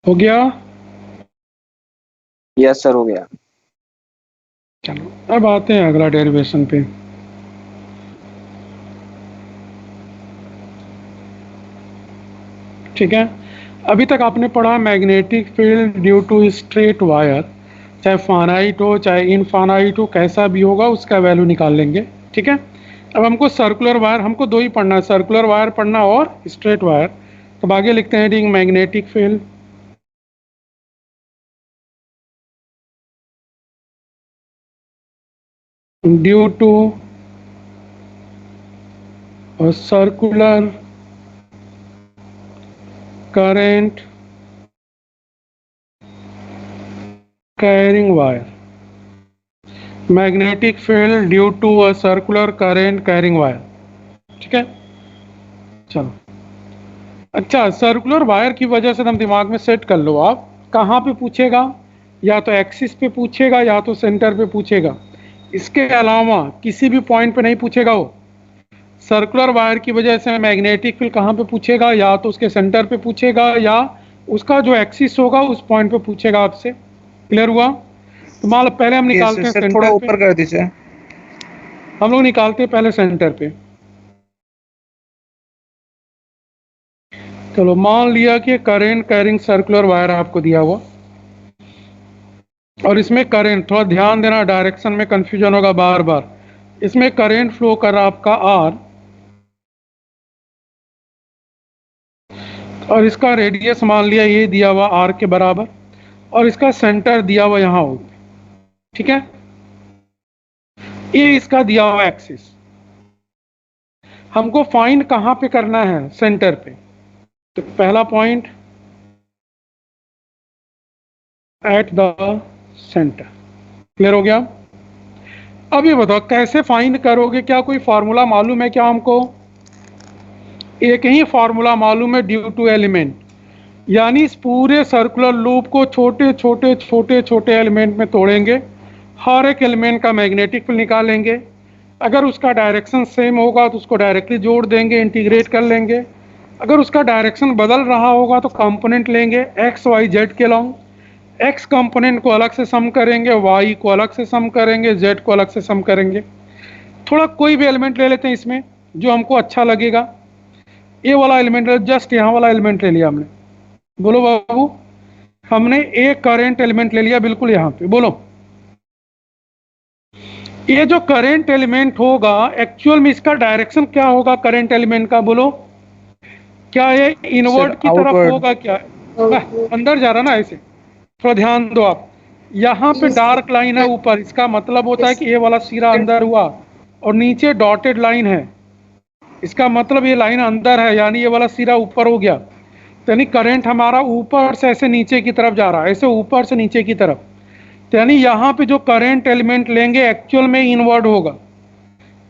हो गया। यस सर, हो गया। चलो अब आते हैं अगला डेरिवेशन पे। ठीक है, अभी तक आपने पढ़ा magnetic field due to straight wire, चाहे फानाइट हो चाहे इनफानाइट हो, कैसा भी होगा उसका वैल्यू निकाल लेंगे। ठीक है, अब हमको सर्कुलर वायर, हमको दो ही पढ़ना है, सर्कुलर वायर पढ़ना और स्ट्रेट वायर। तो आगे लिखते हैं ring magnetic field. Due to a circular current carrying wire, magnetic field due to a circular current carrying wire। ठीक है, चलो। अच्छा, सर्कुलर वायर की वजह से हम दिमाग में सेट कर लो। आप कहाँ पे पूछेगा, या तो एक्सिस पे पूछेगा या तो सेंटर पे पूछेगा, इसके अलावा किसी भी पॉइंट पे नहीं पूछेगा। वो सर्कुलर वायर की वजह से मैग्नेटिक फील्ड कहाँ पे पूछेगा, या तो उसके सेंटर पे पूछेगा या उसका जो एक्सिस होगा उस पॉइंट पे पूछेगा आपसे। क्लियर हुआ? तो मान लो पहले हम निकालते हैं सर थोड़ा सेंटर ऊपर पे, कर दीजिए। हम लोग निकालते हैं पहले सेंटर पे। चलो, मान लिया कि करंट कैरिंग सर्कुलर वायर आपको दिया हुआ, और इसमें करंट, थोड़ा ध्यान देना, डायरेक्शन में कंफ्यूजन होगा बार बार। इसमें करंट फ्लो कर रहा आपका आर, और इसका रेडियस मान लिया ये दिया हुआ आर के बराबर, और इसका सेंटर दिया हुआ यहाँ हो। ठीक है, ये इसका दिया हुआ एक्सिस। हमको फाइंड कहाँ पे करना है? सेंटर पे। तो पहला point at the centre. Clear हो गया? अब ये बताओ कैसे फाइंड करोगे? क्या कोई फार्मूला मालूम है क्या हमको? एक ही फार्मूला मालूम है, ड्यू टू एलिमेंट। यानी इस पूरे सर्कुलर लूप को छोटे छोटे छोटे छोटे एलिमेंट में तोड़ेंगे, हर एक एलिमेंट का मैग्नेटिक फील्ड निकालेंगे। अगर उसका डायरेक्शन सेम होगा तो उसको डायरेक्टली जोड़ देंगे, इंटीग्रेट कर लेंगे। अगर उसका डायरेक्शन बदल रहा होगा तो कंपोनेंट लेंगे एक्स वाई जेड के लॉन्ग। एक्स कंपोनेंट को अलग से सम करेंगे, वाई को अलग से सम करेंगे, जेड को अलग से सम करेंगे। थोड़ा कोई भी एलिमेंट ले लेते हैं इसमें जो हमको अच्छा लगेगा। ये वाला एलिमेंट, जस्ट यहाँ वाला एलिमेंट ले लिया हमने। बोलो बाबू, हमने एक करंट एलिमेंट ले लिया, बिल्कुल यहाँ पे। बोलो, ये जो करंट एलिमेंट होगा एक्चुअल में इसका डायरेक्शन क्या होगा करंट एलिमेंट का? बोलो, क्या ये इनवर्ड की तरफ outward। होगा? क्या अंदर जा रहा ना? ऐसे थोड़ा ध्यान दो आप। यहाँ पे डार्क लाइन है ऊपर, इसका मतलब होता है कि ये वाला सिरा अंदर हुआ, और नीचे डॉटेड लाइन है, इसका मतलब ये लाइन अंदर है, यानी ये वाला सिरा ऊपर हो गया। तो यानी करंट हमारा ऊपर से ऐसे नीचे की तरफ जा रहा है, ऐसे ऊपर से नीचे की तरफ। तो यानी यहाँ पे जो करंट एलिमेंट लेंगे एक्चुअल में इनवर्ड होगा,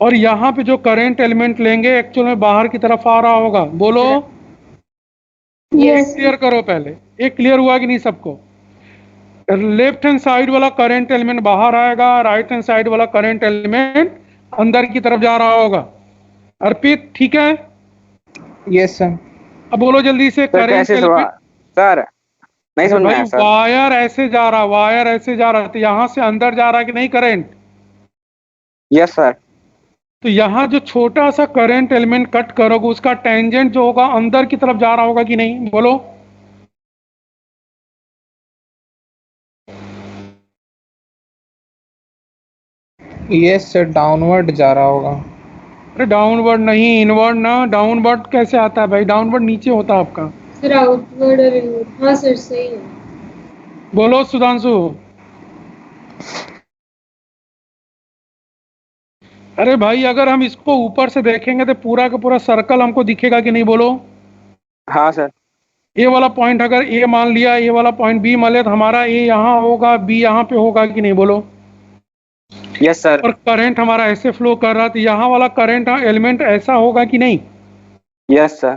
और यहाँ पे जो करंट एलिमेंट लेंगे एक्चुअल में बाहर की तरफ आ रहा होगा। बोलो, क्लियर करो पहले। ये क्लियर हुआ कि नहीं सबको? लेफ्ट हैंड साइड वाला करंट एलिमेंट बाहर आएगा, राइट हैंड साइड वाला करंट एलिमेंट अंदर की तरफ जा रहा होगा। अर्पित, ठीक है? Yes sir. अब बोलो जल्दी से, सर करंट कैसे एलिमेंट। सर नहीं समझ में भाई आया सर। वायर ऐसे जा रहा, वायर ऐसे जा रहा, तो यहाँ से अंदर जा रहा है कि नहीं करंट? Yes sir. तो यहाँ जो छोटा सा करंट एलिमेंट कट करोगे उसका टेंजेंट जो होगा अंदर की तरफ जा रहा होगा कि नहीं? बोलो, यस सर, डाउनवर्ड जा रहा होगा। अरे डाउनवर्ड नहीं, इनवर्ड ना। डाउनवर्ड कैसे आता है भाई? डाउनवर्ड नीचे होता है आपका। सर आउटवर्ड और इनवर्ड, हाँ सर सही है। बोलो सुधांशु। अरे भाई, अगर हम इसको ऊपर से देखेंगे तो पूरा का पूरा सर्कल हमको दिखेगा कि नहीं? बोलो, हाँ सर। ए वाला पॉइंट अगर ए मान लिया, ए वाला पॉइंट बी मान लिया, तो हमारा ए यहाँ होगा, बी यहाँ पे होगा कि नहीं? बोलो। Yes sir. और करंट हमारा ऐसे फ्लो कर रहा, तो यहाँ वाला करंट एलिमेंट ऐसा होगा कि नहीं? Yes sir.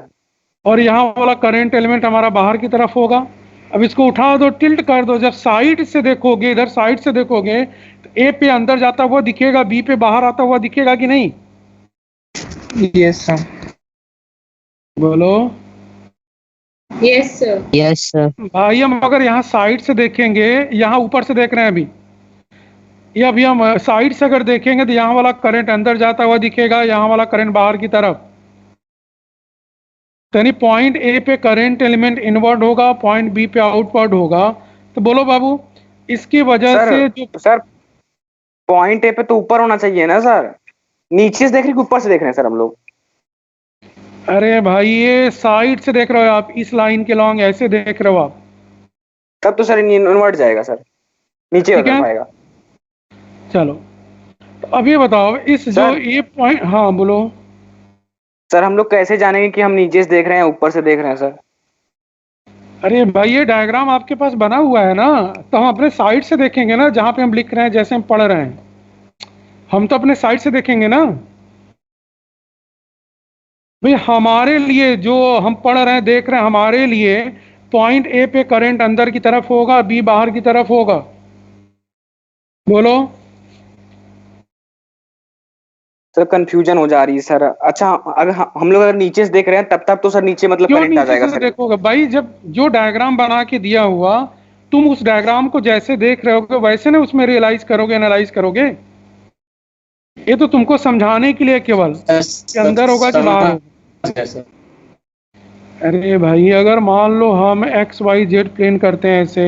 और यहाँ वाला करंट एलिमेंट हमारा बाहर की तरफ होगा। अब इसको उठा दो, टिल्ट कर दो। जब साइड से देखोगे, इधर साइड से देखोगे, तो ए पे अंदर जाता हुआ दिखेगा, बी पे बाहर आता हुआ दिखेगा कि नहीं? Yes sir. बोलो। Yes sir. Yes sir. भाई हम अगर यहाँ साइड से देखेंगे, यहाँ ऊपर से देख रहे हैं अभी, ये अभी हम साइड से अगर देखेंगे तो यहाँ वाला करंट अंदर जाता हुआ दिखेगा, यहाँ वाला करंट बाहर की तरफ। तो यानी पॉइंट ए पे करंट एलिमेंट इनवर्ड होगा, पॉइंट बी पे आउटवर्ड होगा। तो बोलो बाबू, इसकी वजह से जो सर पॉइंट ए पे तो ऊपर होना चाहिए ना सर? नीचे से देख रहे हैं कि ऊपर से देख रहे हैं सर हम लोग? अरे भाई, ये साइड से देख रहे हो आप, इस लाइन के लॉन्ग ऐसे देख रहे हो आप, तब तो सर इनवर्ट जाएगा सर, नीचे ठीक हो है? पाएगा। चलो, तो अब ये बताओ इस जो सर। ये पॉइंट, हाँ बोलो। सर हम लोग कैसे जानेंगे कि हम नीचे से देख रहे हैं ऊपर से देख रहे हैं सर? अरे भाई ये डायग्राम आपके पास बना हुआ है ना, तो हम अपने साइड से देखेंगे ना, जहाँ पे हम लिख रहे हैं, जैसे हम पढ़ रहे हैं, हम तो अपने साइड से देखेंगे ना भाई। हमारे लिए जो हम पढ़ रहे हैं, देख रहे हैं, हमारे लिए पॉइंट ए पे करंट अंदर की तरफ होगा, बी बाहर की तरफ होगा। बोलो। सर कंफ्यूजन हो जा रही है सर। अच्छा अगर हम लोग अगर नीचे से देख रहे हैं तब तो सर नीचे मतलब क्यों करंट आ नीचे जाएगा से सर। देखोगे भाई? जब जो डायग्राम बना के दिया हुआ, तुम उस डायग्राम को जैसे देख रहे होगे वैसे ना उसमें रियलाइज करोगे, एनालाइज करोगे। ये तो तुमको समझाने के लिए केवल कि अंदर होगा कि बाहर होगा। अरे भाई अगर मान लो हम एक्स वाई जेड प्लेन करते हैं ऐसे,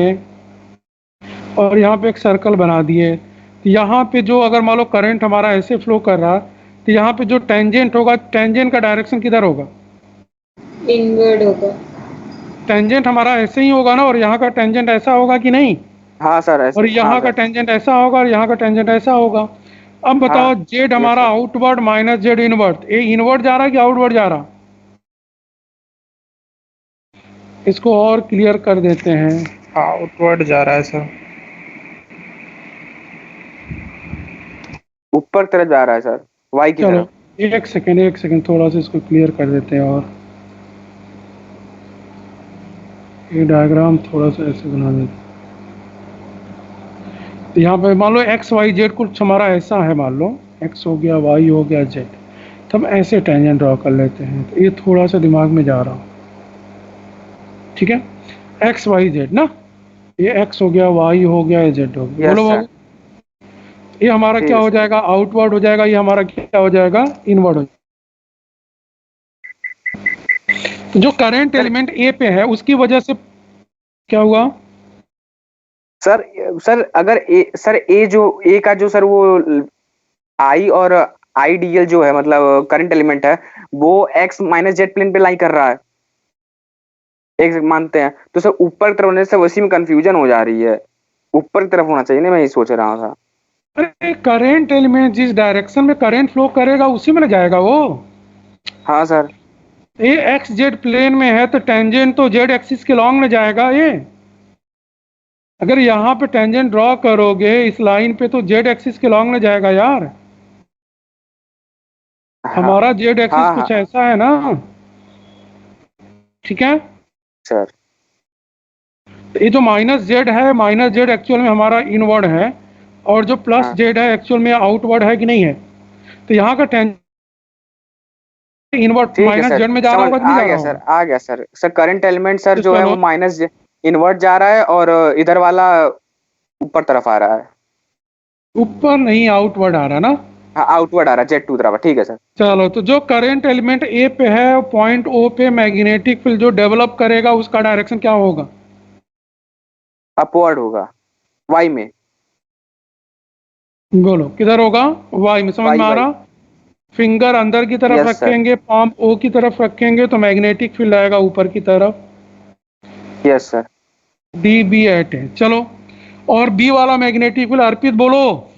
और यहाँ पे एक सर्कल बना दिए, तो यहाँ पे जो अगर मान लो करंट हमारा ऐसे फ्लो कर रहा, तो यहाँ पे जो टेंजेंट होगा, टेंजेंट का डायरेक्शन किधर होगा? इनवर्ड होगा। टेंजेंट हमारा ऐसे ही होगा ना, और यहाँ का टेंजेंट ऐसा होगा कि नहीं? हाँ सर ऐसे और हाँ यहाँ का सर। टेंजेंट ऐसा होगा और यहाँ का टेंजेंट ऐसा होगा। अब बताओ हाँ जेड यस हमारा sir. Outward minus Z inward, ये इनवर्ड जा रहा है कि आउटवर्ड जा रहा? इसको और क्लियर कर देते हैं। आउटवर्ड जा रहा है सर। ऊपर तरफ जा रहा है सर, वाई की चलो तरफ। एक सेकेंड, एक सेकेंड, थोड़ा सा इसको क्लियर कर देते हैं। और ये डायग्राम थोड़ा सा ऐसे बना देते हैं। तो यहाँ पे मान लो एक्स वाई जेड कुछ हमारा ऐसा है, मान लो एक्स हो गया, वाई हो गया, जेड, तो हम ऐसे टेंजेंट ड्रॉ कर लेते हैं। तो ये थोड़ा सा दिमाग में जा रहा हूँ, ठीक है? एक्स वाई जेड ना, ये एक्स हो गया, वाई हो गया, ये जेड हो गया। यस बोलो सर। बाबू, ये हमारा ठीक क्या है हो सर। जाएगा? आउटवर्ड हो जाएगा। ये हमारा क्या हो जाएगा? इनवर्ड हो जाएगा। तो जो करंट सर एलिमेंट ए पे है उसकी वजह से क्या हुआ? सर सर अगर ए जो ए का जो सर वो आई और आईडीएल जो है मतलब करंट एलिमेंट है, वो एक्स माइनस जेड प्लेन पे लाई कर रहा है, एक मानते हैं तो सर ऊपर की तरफ होने से उसी में कंफ्यूजन हो जा रही है। ऊपर की तरफ होना चाहिए ना, मैं ये सोच रहा था। अरे करंट एलिमेंट जिस डायरेक्शन में करंट फ्लो करेगा उसी में ना जाएगा वो। हाँ सर। ये एक्स जेड प्लेन में है तो टेंजेंट तो जेड एक्सिस के लॉन्ग में जाएगा। ये अगर यहाँ पे टेंजेंट ड्रॉ करोगे इस लाइन पे तो जेड एक्सिस के लॉन्ग में जाएगा यार। हाँ हमारा जेड एक्सिस हाँ हाँ कुछ ऐसा है ना, ठीक है? सर। तो ये जो माइनस जेड है, माइनस जेड एक्चुअल में हमारा इनवर्ड है, और जो प्लस हाँ जेड है एक्चुअल में आउटवर्ड है कि नहीं है? तो यहाँ का टेंजेंट इनवर्ड ठीक है माइनस सर, जेड में जा रहा समझ होगा कि नहीं आ जा गया रहा सर, होगा? आ गया sir. Sir current element sir तो जो है वो चलो, माइनस इनवर्ट जा रहा है और इधर वाला ऊपर तरफ आ रहा है। ऊपर नहीं आउटवर्ड आ रहा ना। हाँ आउटवर्ड आ रहा है, जेड टू तरफ। ठीक है सर। चलो, तो जो करंट एलिमेंट ए पे है, पॉइंट ओ पे मैग्नेटिक फील्ड जो डेवलप करेगा उसका डायरेक्शन क्या होगा? अपवर्ड होगा, वाई में। बोलो किधर होगा? वाई में। समझ वाई में आ वाई। रहा? फिंगर अंदर की तरफ यस सर। रखेंगे, पाम ओ की तरफ रखेंगे तो मैग्नेटिक फील्ड आएगा ऊपर की तरफ। Yes sir. D B at है। चलो, और बी वाला मैग्नेटिक फील्ड अर्पित बोलो।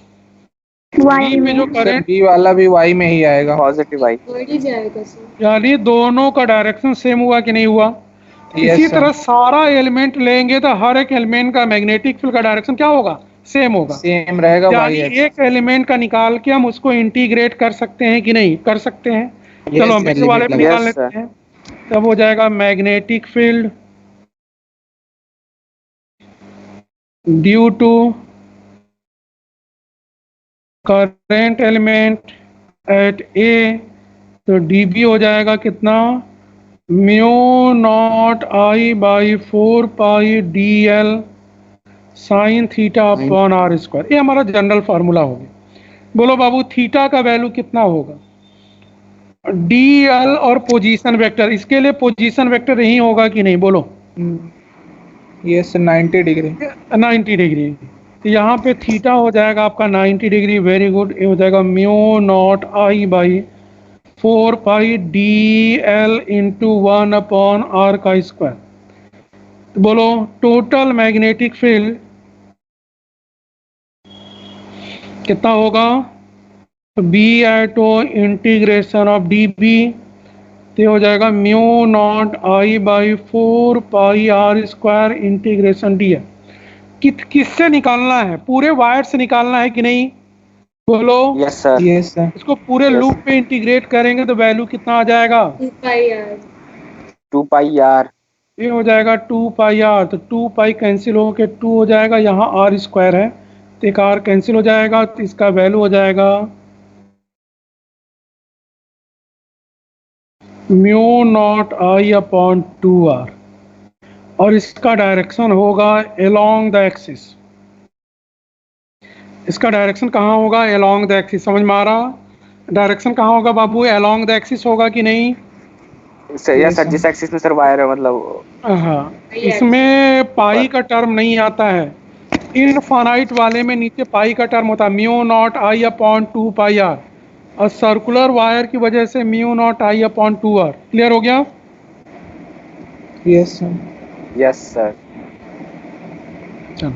बी पे जो सर करंट, बी वाला भी वाई में ही आएगा। Positive Y. वर्ड ही जाएगा सर। यानी दोनों का डायरेक्शन सेम हुआ कि नहीं हुआ? इसी यस सर। तरह सारा एलिमेंट लेंगे तो हर एक एलिमेंट का मैग्नेटिक फील्ड का डायरेक्शन क्या होगा? सेम होगा। सेम रहेगा वाई यानी एक्स। एक एलिमेंट का निकाल के हम उसको इंटीग्रेट कर सकते हैं कि नहीं कर सकते हैं? चलो यस हम सर, इस वाले लिमिट पे लगा। निकाल यस सर। लेते हैं। तब हो जाएगा magnetic field due to current element at A, तो dB हो जाएगा कितना? Mu naught I by 4 pi D L sine theta upon R square. ये हमारा जनरल फार्मूला हो गया। बोलो बाबू थीटा का वैल्यू कितना होगा? डी एल और पोजीशन वेक्टर, इसके लिए पोजीशन वेक्टर यही होगा कि नहीं? बोलो। Yes sir, 90 degree. 90 डिग्री। तो यहाँ पे थीटा हो जाएगा आपका 90 डिग्री। Very good. ये हो जाएगा mu naught I by 4 pi D L into 1/r का स्क्वायर। तो बोलो टोटल मैग्नेटिक फील्ड कितना होगा? तो B at O integration of D B तो हो जाएगा mu naught I by 4 pi R square integration D है। किससे निकालना है? पूरे वायर से निकालना है कि नहीं? बोलो। Yes sir. Yes sir. इसको पूरे Yes. लूप पे इंटीग्रेट करेंगे तो वैल्यू कितना आ जाएगा? 2 पाई आर। 2 pi are. ये हो जाएगा 2 पाई आर, तो 2 पाई कैंसिल होकर 2 हो जाएगा, यहाँ आर स्क्वायर है तो एक आर कैंसिल हो जाएगा, तो इसका वैल्यू हो जाएगा mu naught I upon 2r, और इसका डायरेक्शन होगा अलोंग द एक्सिस। इसका डायरेक्शन कहाँ होगा? Along the axis. समझ में आ रहा? डायरेक्शन कहाँ होगा बाबू? अलोंग द एक्सिस होगा कि नहीं? यस सर, जिस एक्सिस में सर वायर है मतलब। हाँ, इसमें पाई का टर्म नहीं आता है। इनफाइनाइट वाले में नीचे पाई का टर्म होता है, mu naught I upon 2 pi R, और सर्कुलर वायर की वजह से mu naught I upon 2r। Clear हो गया? Yes sir. Yes sir. चलो,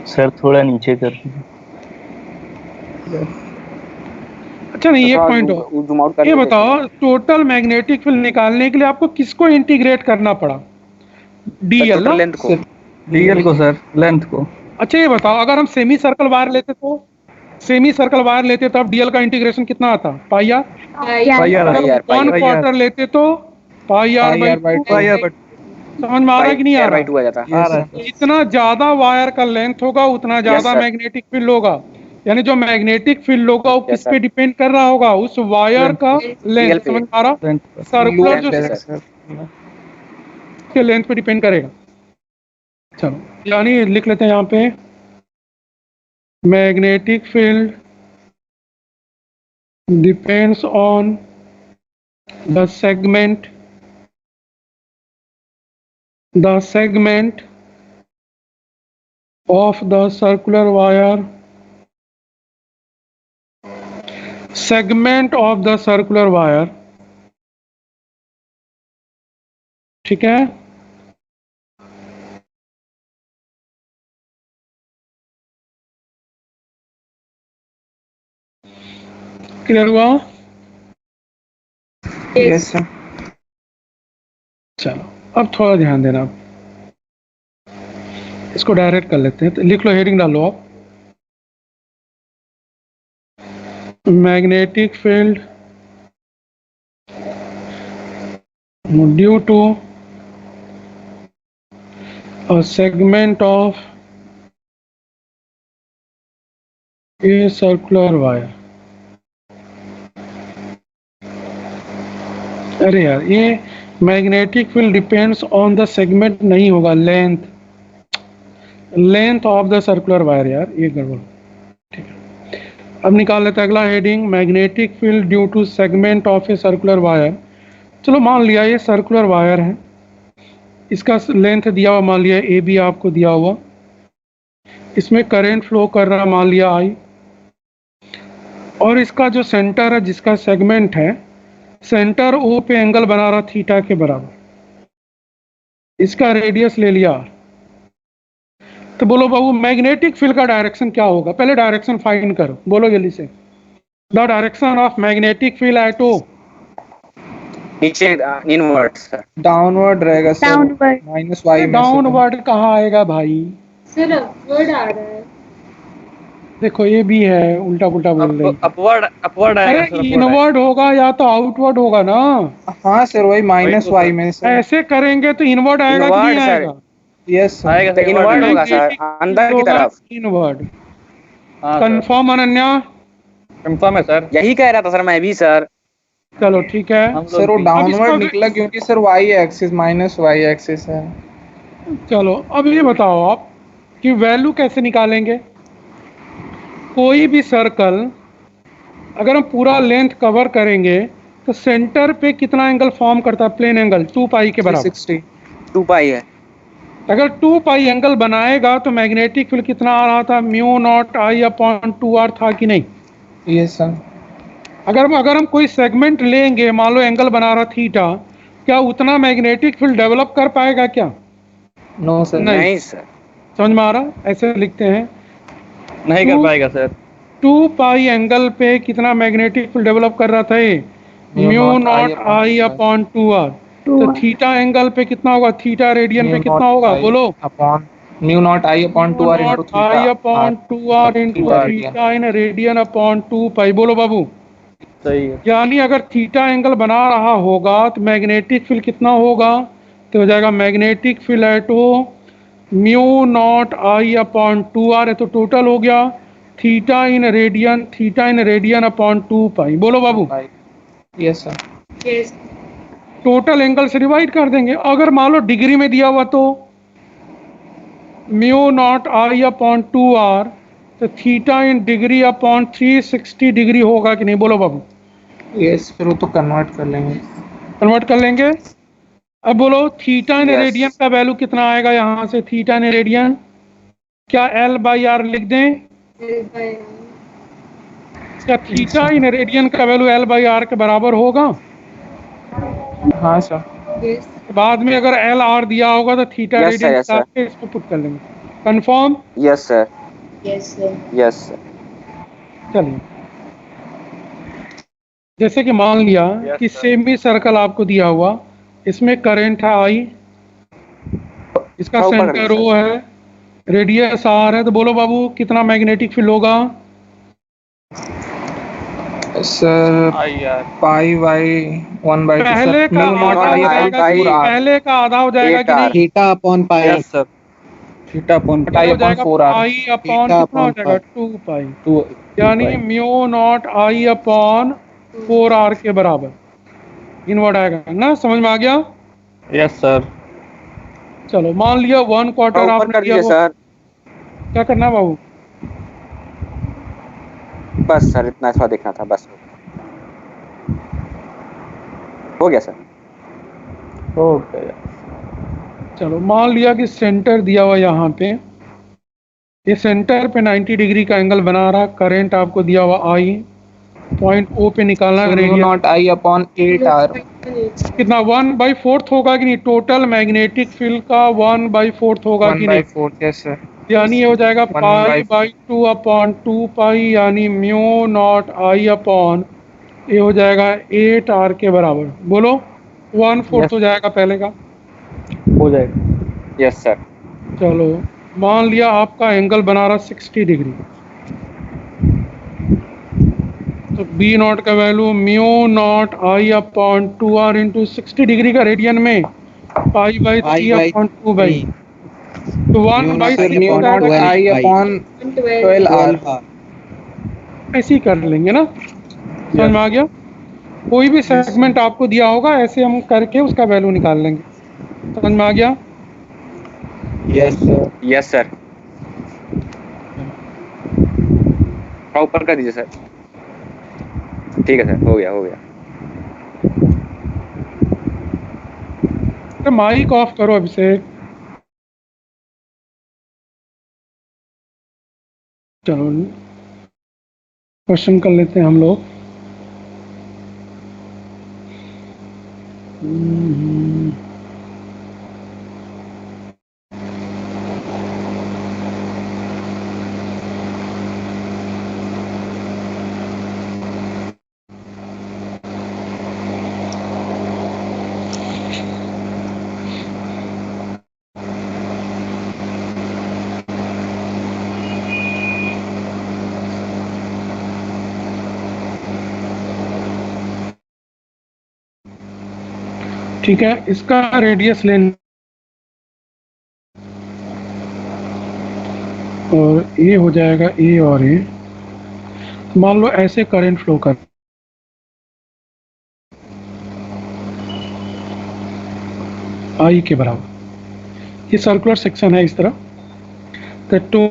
सर थोड़ा नीचे कर दीजिए। अच्छा नहीं, एक पॉइंट हो, जूम आउट कर ये बताओ टोटल मैग्नेटिक फील्ड निकालने के लिए आपको किसको इंटीग्रेट करना पड़ा? डीएल ना? लेंथ को। डीएल को सर, लेंथ को। अच्छा ये बताओ, अगर हम सेमी सर्कल वायर लेते तो अब डीएल का इंटीग्रेशन कितना आता? Pi R. Pi R, one quarter लेते तो pi R by 2। Pi R but समझ में आ रहा है कि नहीं आ रहा? 2 आ जाता। आ रहा है। जितना ज्यादा वायर का लेंथ होगा उतना ज्यादा sir. मैग्नेटिक फील्ड होगा। यानी जो मैग्नेटिक फील्ड होगा वो Yes, किस sir. पे डिपेंड कर रहा होगा? उस वायर का लेंथ। DL पे। समझ में आ रहा? लेंथ। सर्कुलर जो Yes, sir. के लेंथ पे डिपेंड करेगा। चलो, यानी लिख लेते हैं यहाँ पे, magnetic field depends on the segment of the circular wire, segment of the circular wire। ठीक है? क्लियर हुआ? Yes sir. चलो, अब थोड़ा ध्यान देना, इसको डायरेक्ट कर लेते हैं। तो लिख लो, हेडिंग डालो आप, magnetic field due to a segment of a circular wire. अरे यार, ये magnetic field depends on the segment नहीं होगा, length of the circular wire. यार ये गड़बड़। ठीक है, अब निकाल लेते हैं अगला heading, magnetic field due to segment of a circular wire. चलो मान लिया ये सर्कुलर वायर है, इसका लेंथ दिया हुआ, मान लिया ए बी आपको दिया हुआ, इसमें करंट फ्लो कर रहा मान लिया आई, और इसका जो सेंटर है, जिसका सेगमेंट है, सेंटर ओ पे एंगल बना रहा थीटा के बराबर, इसका रेडियस ले लिया। तो बोलो बाबू, मैग्नेटिक फील्ड का डायरेक्शन क्या होगा? पहले डायरेक्शन फाइंड करो, बोलो जल्दी से। The direction of magnetic field at O, नीचे इनवर्ट सर। डाउनवर्ड रहेगा सर। डाउनवर्ड। माइनस वाई में। डाउनवर्ड कहाँ आएगा भाई? सर अपवर्ड आ रहा है। देखो ये भी है, उल्टा पुल्टा बोल रही है। अपवर्ड आएगा अरे इनवर्ड होगा या तो आउटवर्ड होगा ना। हाँ सर, वही माइनस वाई में सर। ऐसे करेंगे तो इनवर्ड आएगा कि नहीं Inward, sir. आएगा? Yes sir. आएगा तो इनवर्ट होगा सर, Magnetic अंदर की होगा तरफ। इनवर्ड। हाँ कंफर्म अनन्या? कंफर्म है सर। यही कह रहा था सर मैं भी सर। चलो ठीक है। हम सर वो लोग डाउनवर्ड इसको- निकला क्योंकि sir Y axis minus Y axis है। चलो अब ये बताओ आप कि वैल्यू कैसे निकालेंगे? कोई भी सर्कल अगर हम पूरा लेंथ कवर करेंगे तो सेंटर पे कितना एंगल फॉर्म करता है? प्लेन एंगल 2 पाई के बराबर। 360। 2 पाई है। अगर 2 पाई एंगल बनाएगा तो मैग्नेटिक फील्ड कितना आ रहा था? Mu naught I upon 2r था कि नहीं? Yes sir. अगर हम कोई सेगमेंट लेंगे, मान लो एंगल बना रहा थीटा, क्या उतना मैग्नेटिक फील्ड डेवलप कर पाएगा क्या? No sir. नहीं। नहीं सर। समझ में आ रहा? ऐसे लिखते हैं नहीं कर पाएगा सर। 2 पाई एंगल पे कितना मैग्नेटिक फील्ड डेवलप कर रहा था ये? Mu naught I upon 2r। तो थीटा एंगल पे कितना होगा? थीटा रेडियन पे कितना होगा? बोलो। Upon mu naught I upon 2r not into I theta upon 2r into theta in radian upon 2 pi. बोलो बाबू। सही है। यानी अगर थीटा एंगल बना रहा होगा तो मैग्नेटिक फील्ड कितना होगा? तो हो जाएगा magnetic field at O mu naught I upon 2r है, तो टोटल हो गया theta in radian upon 2 pi. बोलो बाबू। Yes sir. Yes total angle से डिवाइड कर देंगे। अगर मान लो डिग्री में दिया हुआ तो mu naught I upon 2r, तो theta in degree upon 360 degree होगा कि नहीं? बोलो बाबू। यस, फिर वो तो कन्वर्ट कर लेंगे। कन्वर्ट कर लेंगे। अब बोलो थीटा इन Yes. रेडियन का वैल्यू कितना आएगा? यहाँ से थीटा इन रेडियन क्या L बाई आर लिख दें? क्या थीटा इन रेडियन का वैल्यू L बाई आर के बराबर होगा? हाँ सर। यस बाद में अगर L R दिया होगा तो theta Yes, sir, radian yes, sir. निकाल के इसमें पुट कर लेंगे। Confirm? Yes, sir. Yes sir Yes, sir. चलिए, जैसे कि मान लिया Yes, कि sir. सेमी सर्कल आपको दिया हुआ, इसमें करंट है I, इसका ऊपर कर सेंटर दीजिए, O है, रेडियस R है, तो बोलो बाबू कितना मैग्नेटिक फील्ड होगा? सर आई यार। पाई बाई 1/2 पहले का म्यू नॉट आधा आई हो अपॉन जाएगा कि 4r। पहले का आधा हो जाएगा कि 8R. नहीं? Theta upon pi. Yes sir. Theta upon I हो अपॉन जाएगा 4r। पाई अपॉन थीटा कितना हो अपॉन जाएगा? 2 पाई। 2 यानी mu naught I upon 4r के बराबर इनवर्ट आएगा ना? समझ में आ गया? Yes sir. चलो मान लिया 1/4 ऊपर आपने कर दिया दीजिए वो, सर। क्या करना है बाबू? बस सर, इतना थोड़ा देखना था, बस हो गया सर। ओके। चलो मान लिया कि सेंटर दिया हुआ यहाँ पे, ये सेंटर पे 90 डिग्री का एंगल बना रहा, करंट आपको दिया हुआ I, पॉइंट O पे निकालना है mu radius not I upon 8r। कितना? 1/4 होगा कि नहीं? टोटल मैग्नेटिक फील्ड का 1/4 होगा कि नहीं? 1/4। Yes sir. यानी ये हो जाएगा 1 पाई by बाई 2 अपॉन 2 पाई, यानी म्यू नॉट आई अपॉन ये हो जाएगा 8r के बराबर। बोलो 1/4 Yes. हो जाएगा पहले का। हो जाएगा। Yes sir. चलो मान लिया आपका एंगल बना रहा 60 डिग्री, तो बी नॉट का value mu naught I upon 2r into 60 degree का रेडियन में पाई बाई 3 अपॉन 2 बाई, तो 1/6 म्यू हो नॉट जाएगा। आई अपॉन 12r। ऐसे ही कर लेंगे ना? समझ में आ गया? कोई भी सेगमेंट आपको दिया होगा ऐसे हम करके उसका वैल्यू निकाल लेंगे। समझ में आ गया? Yes sir. Yes sir. थोड़ा ऊपर कर दीजिए सर। ठीक है सर, हो गया हो गया। तो माइक ऑफ करो अभिषेक। चलो क्वेश्चन कर लेते हैं हम लोग। ठीक है, इसका रेडियस लेना और ये हो जाएगा ए और ए। मान लो ऐसे करंट फ्लो कर आई के बराबर, ये सर्कुलर सेक्शन है इस तरह, तो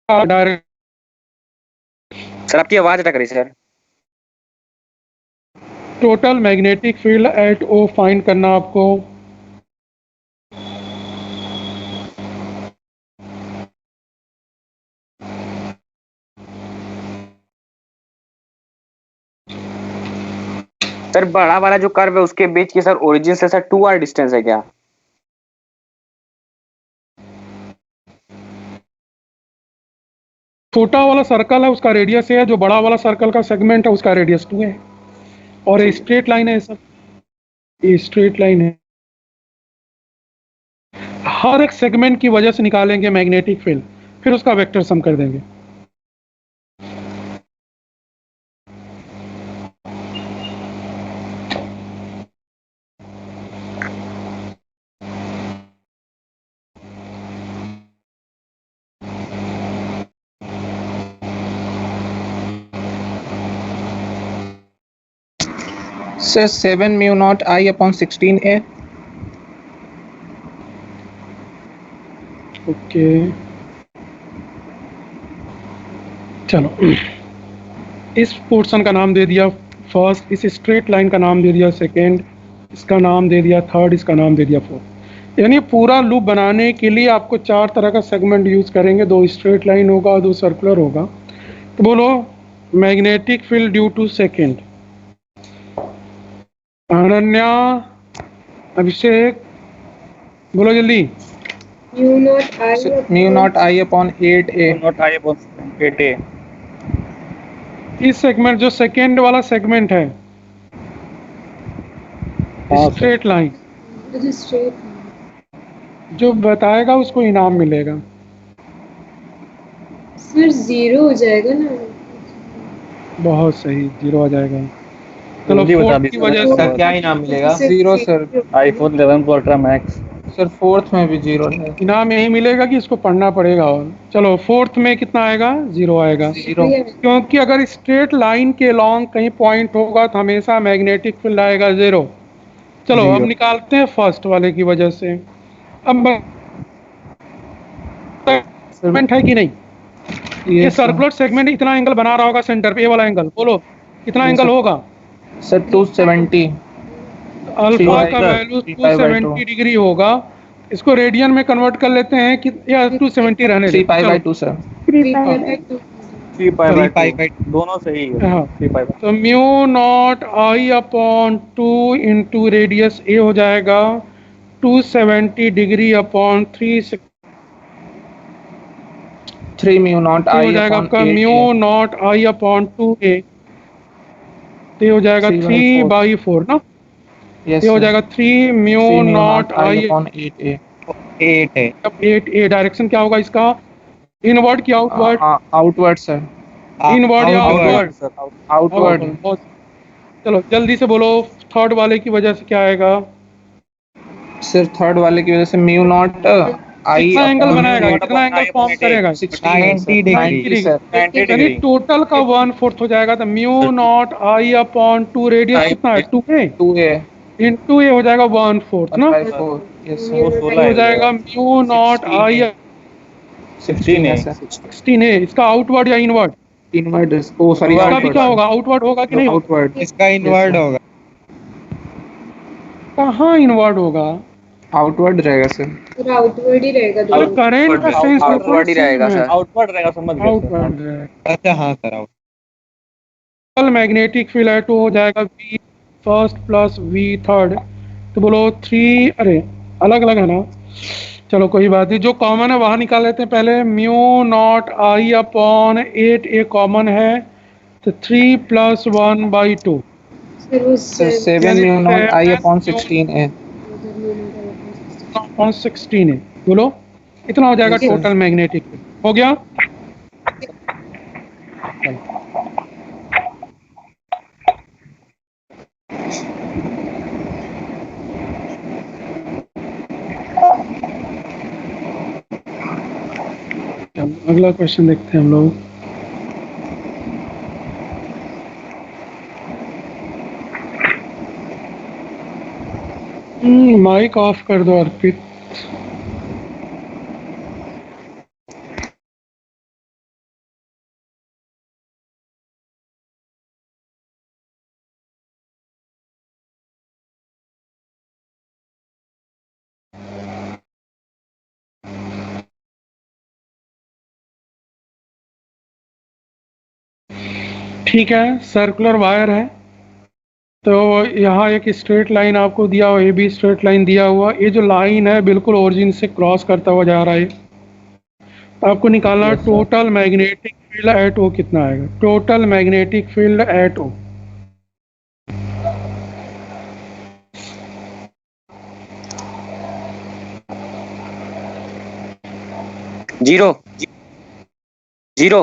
डायरेक्ट सर आपकी आवाज अटक रही sir. Total magnetic field at O find करना आपको। सर बड़ा वाला जो कर्व है उसके बीच की सर ओरिजिन से सर 2r डिस्टेंस है क्या? छोटा वाला सर्कल है उसका रेडियस है, जो बड़ा वाला सर्कल का सेगमेंट है उसका रेडियस 2 है, और ये स्ट्रेट लाइन है सब, ये स्ट्रेट लाइन है। हर एक सेगमेंट की वजह से निकालेंगे मैग्नेटिक फील्ड, फिर उसका वेक्टर सम कर देंगे। Sir 7 mu naught I upon 16a। Okay चलो, इस पोर्शन का नाम दे दिया फर्स्ट, इस स्ट्रेट लाइन का नाम दे दिया सेकेंड, इसका नाम दे दिया थर्ड, इसका नाम दे दिया फोर्थ। यानी पूरा लूप बनाने के लिए आपको 4 तरह का सेगमेंट यूज करेंगे, 2 स्ट्रेट लाइन होगा, 2 सर्कुलर होगा। तो बोलो magnetic field due to second. Ananya, Abhishek, बोलो जल्दी। Mu naught I upon 8a। Naught I upon 8a। इस सेगमेंट जो सेकेंड वाला सेगमेंट है, हाँ, स्ट्रेट लाइन, स्ट्रेट जो बताएगा उसको इनाम मिलेगा। सर 0 हो जाएगा ना। बहुत सही, 0 आ जाएगा। चलो जल्दी बता फोर्थ की दीजिए। वजह सर से क्या इनाम मिलेगा? 0 sir. IPhone 11 Pro Ultra Max। Sir fourth में भी 0 है। इनाम यही मिलेगा कि इसको पढ़ना पड़ेगा। और चलो फोर्थ में कितना आएगा? 0 आएगा, 0। क्योंकि अगर स्ट्रेट लाइन के लॉन्ग कहीं पॉइंट होगा तो हमेशा मैग्नेटिक फील्ड आएगा 0। चलो अब 0। निकालते हैं फर्स्ट वाले की वजह से। अब सेगमेंट है कि नहीं? ये सर्कुलर सेगमेंट इतना एंगल बना रहा होगा सेंटर पे, ये वाला एंगल, बोलो कितना एंगल होगा? सर 270। अल्फा by का the- value 3 pi by 2। 270 degree होगा। इसको रेडियन में कन्वर्ट कर लेते हैं कि या 270 रहने 3 pi by चलो। 2 सर। 3 पाई चलो। बाय 2 दोनों सही है। हाँ। 3 पाई बाय। तो mu naught I upon 2 into radius ए हो जाएगा 270 डिग्री अपॉन 3 3 म्यू नॉट हो आई जाएगा अपॉन आपका 8a। Mu naught I upon 2a। ये हो जाएगा 3/4। 3/4 ना। यस ये हो सर। जाएगा 3 mu 3 mu naught not I I upon 8a। 8 है। 8a। डायरेक्शन क्या होगा इसका? इनवर्ड की आउटवर्ड? Outward sir. इनवर्ड या आउटवर्ड? Sir outward. चलो जल्दी से बोलो थर्ड वाले की वजह से क्या आएगा? सर थर्ड वाले की वजह से म्यू नॉट आई कितना एंगल अपॉन बनाएगा, कितना एंगल फॉर्म करेगा? 90 डिग्री। सर। 90 यानी डिग्री। टोटल का 1/4 हो जाएगा। तो mu naught I upon 2 radius कितना है? 2a 2a इंटू ए हो जाएगा 1/4 ना। 4। यस वो सर। 16 ये हो हो जाएगा म्यू नॉट आई 16 है सर। 16 है। इसका आउटवर्ड या इनवर्ड? इनवर्ड। ओ सॉरी इसका भी क्या होगा? आउटवर्ड होगा कि नहीं होगा? आउटवर्ड। इसका इनवर्ड होगा। कहाँ इनवर्ड होगा? आउटवर्ड रहेगा सर। आउटवर्ड ही रहेगा अरे दोनों। करंट का सेंस आउटवर्ड ही रहेगा सर। आउटवर्ड रहेगा, समझ गए सर। आउटवर्ड रहेगा। अच्छा हाँ सर आउट। मैग्नेटिक फील्ड है 2 हो जाएगा v first plus v third. तो बोलो 3, अरे अलग अलग है ना। चलो कोई बात नहीं, जो कॉमन है वहाँ निकाल लेते हैं पहले। Mu naught I upon 8a common है, तो 3 + 1/2 फिर वो sir 7 mu naught I upon 16a। Upon 16 है। बोलो इतना हो जाएगा Yes, sir. Total magnetic field. हो गया? अगला क्वेश्चन देखते हैं हम लोग। माइक ऑफ कर दो अर्पित। ठीक है, सर्कुलर वायर है, तो यहाँ एक स्ट्रेट लाइन आपको दिया हुआ, ये भी स्ट्रेट लाइन दिया हुआ, ये जो लाइन है बिल्कुल ओरिजिन से क्रॉस करता हुआ जा रहा है। तो आपको निकालना है total magnetic field at O कितना आएगा, total magnetic field at O. Zero zero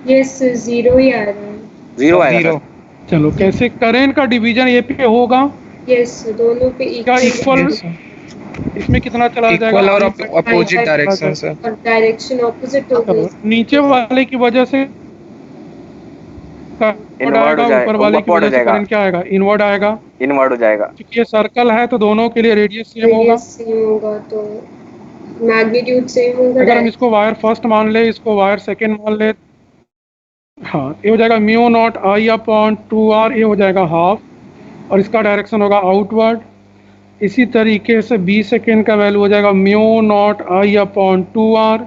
yes zero ही आ रहा है। जीरो आएगा जीरो सर। चलो कैसे करेंट का डिवीजन ये पे होगा, यस दोनों पे क्या इक्वल इक्वल, इसमें कितना चला जाएगा, इक्वल और अपोजिट डायरेक्शन से। और डायरेक्शन ऑपोजिट हो चलो गई। नीचे वाले की वजह से इनवर्ट आएगा, हो जाएगा, ऊपर वाले की अपवर्ड वजह हो से जाएगा, करंट क्या आएगा, इनवर्ड आएगा। इनवर्ट हो जाएगा। क्योंकि ये सर्कल है तो दोनों के लिए रेडियस सेम होगा। रेडियस सेम होगा तो मैग्नीट्यूड सेम होगा। अगर हम इसको वायर फर्स्ट मान ले, इसको वायर सेकंड मान ले, हाँ ये हो जाएगा mu naught I upon 2r, ये हो जाएगा हाफ, और इसका डायरेक्शन होगा आउटवर्ड। इसी तरीके से 20 सेकेंड का वैल्यू हो जाएगा mu naught I upon 2r।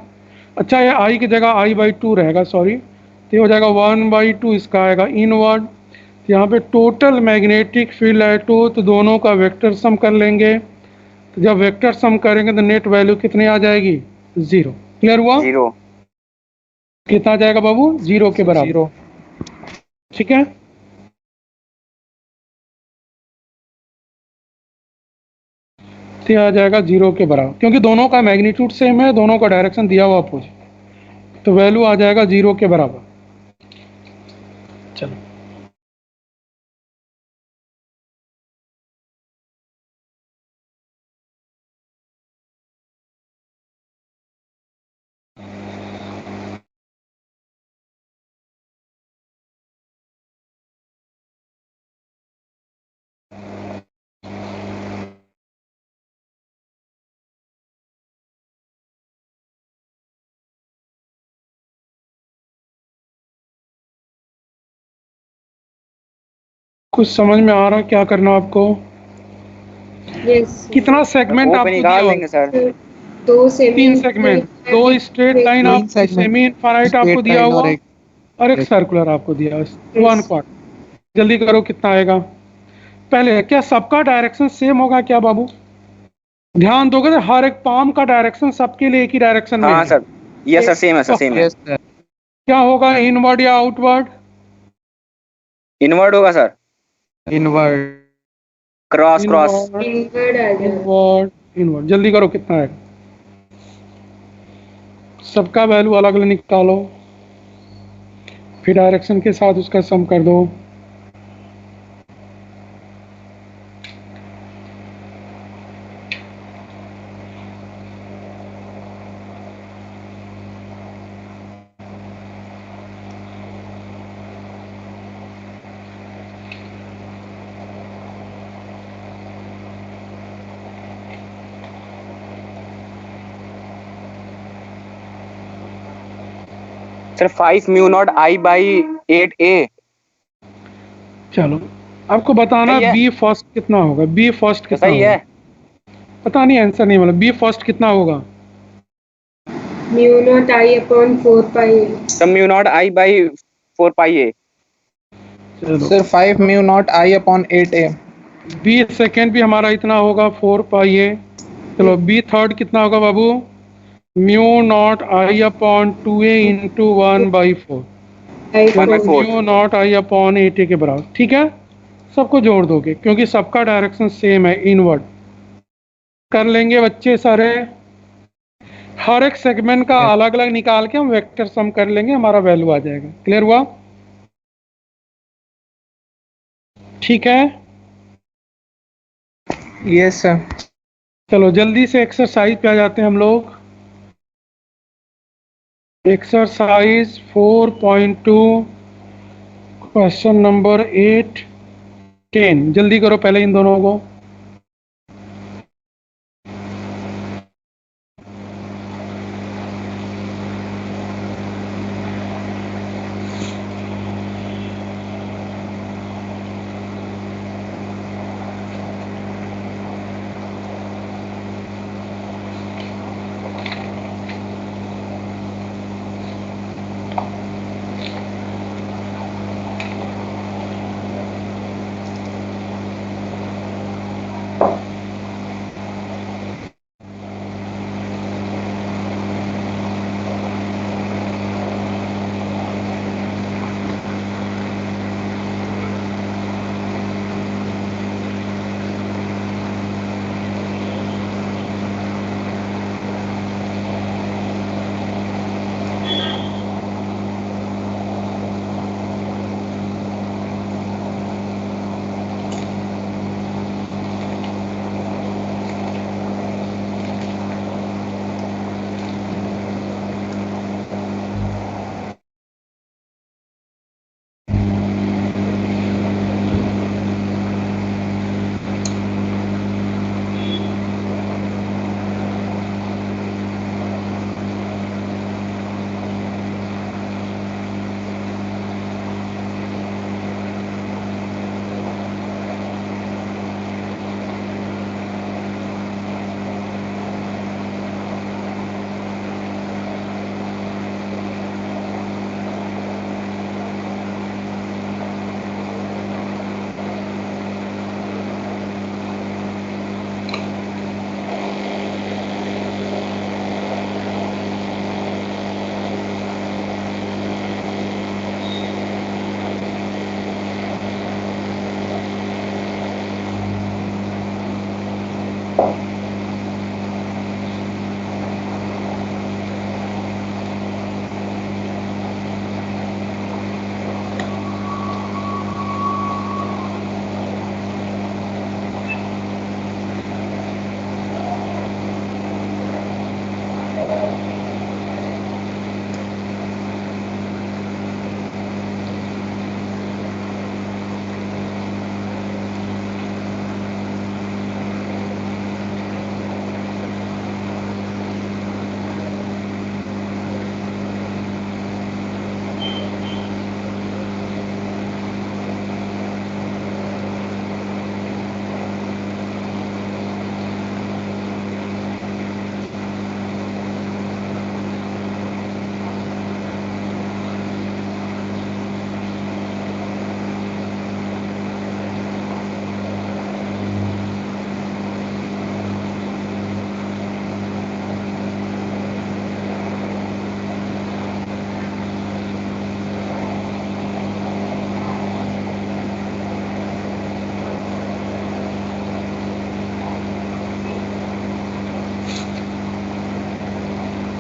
अच्छा ये आई की जगह I/2 रहेगा, सॉरी, तो ये हो जाएगा 1/2, इसका आएगा इनवर्ड। तो यहाँ पे टोटल मैग्नेटिक फील्ड है तो दोनों का वेक्टर सम कर लेंगे। तो जब वेक्टर सम करेंगे तो नेट वैल्यू कितनी आ जाएगी, 0। क्लियर हुआ, जीरो। कितना आ जाएगा बाबू, 0 के बराबर। जीरो। ठीक है, तो ये आ जाएगा 0 के बराबर, क्योंकि दोनों का मैग्नीट्यूड सेम है, दोनों का डायरेक्शन दिया हुआ अपोजिट, तो वैल्यू आ जाएगा 0 के बराबर। चलो कुछ समझ में आ रहा है क्या करना आपको, यस कितना सेगमेंट वो पे आपको दिया निकाल हुआ देंगे सर। दो सेमी 3 सेगमेंट, 2 स्ट्रेट लाइन, तीन आप segment, सेमी इनफाइनाइट आपको स्ट्रेट दिया लाइन हुआ, और एक और एक सर्कुलर आपको दिया, 1 क्वार्ट। जल्दी करो कितना आएगा। पहले क्या सबका डायरेक्शन सेम होगा क्या बाबू, ध्यान दोगे तो हर एक पाम का डायरेक्शन सबके लिए एक ही डायरेक्शन में हाँ है। सर, यस सर, सेम है सर, सेम है। Yes sir. क्या होगा, इनवर्ड या आउटवर्ड, इनवर्ट होगा sir, inward. Cross cross. Inward आ जाएगा। इनवर्ड इनवर्ड, जल्दी करो कितना आएगा, सबका वैल्यू अलग अलग निकालो, फिर डायरेक्शन के साथ उसका सम कर दो। Sir 5 mu not I/8a। चलो आपको बताना सही है। बी फर्स्ट कितना होगा, बी फर्स्ट तो कितना सही होगा, है। पता नहीं आंसर नहीं, मतलब बी फर्स्ट कितना होगा, mu naught I upon 4 pi. Sir mu naught I/4πa। चलो sir 5 mu naught I upon 8a। B second भी हमारा इतना होगा 4πa। चलो बी थर्ड कितना होगा बाबू, mu naught I upon 2a into 1/4, 1/4। Mu naught I upon 8a के बराबर। ठीक है, सबको जोड़ दोगे क्योंकि सबका डायरेक्शन सेम है, इनवर्ड कर लेंगे बच्चे सारे। हर एक सेगमेंट का अलग अलग निकाल के हम वेक्टर सम कर लेंगे, हमारा वैल्यू आ जाएगा। क्लियर हुआ, ठीक है। Yes sir. चलो जल्दी से एक्सरसाइज पे आ जाते हैं हम लोग। एक्सरसाइज 4.2 क्वेश्चन नंबर 8 10, जल्दी करो पहले इन दोनों को।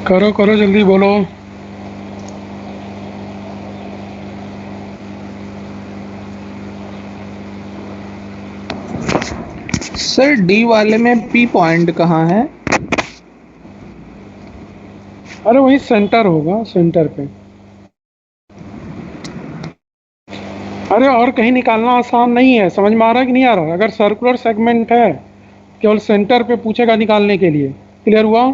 करो करो जल्दी बोलो। सर डी वाले में पी पॉइंट कहाँ है? अरे वही सेंटर होगा, सेंटर पे। अरे और कहीं निकालना आसान नहीं है, समझ में आ रहा है कि नहीं आ रहा? अगर सर्कुलर सेगमेंट है, केवल सेंटर पे पूछेगा निकालने के लिए। क्लियर हुआ?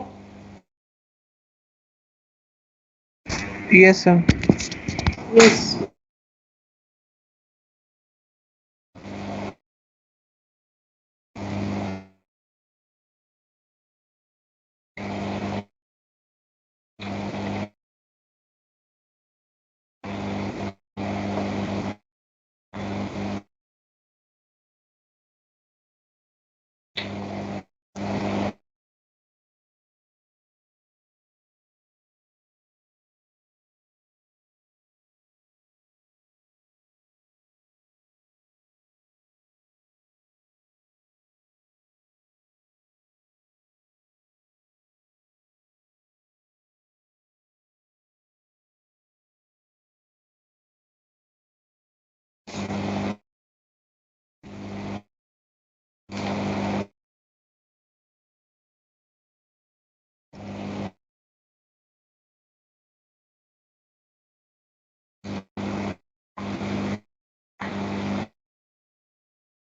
Yes sir. यस।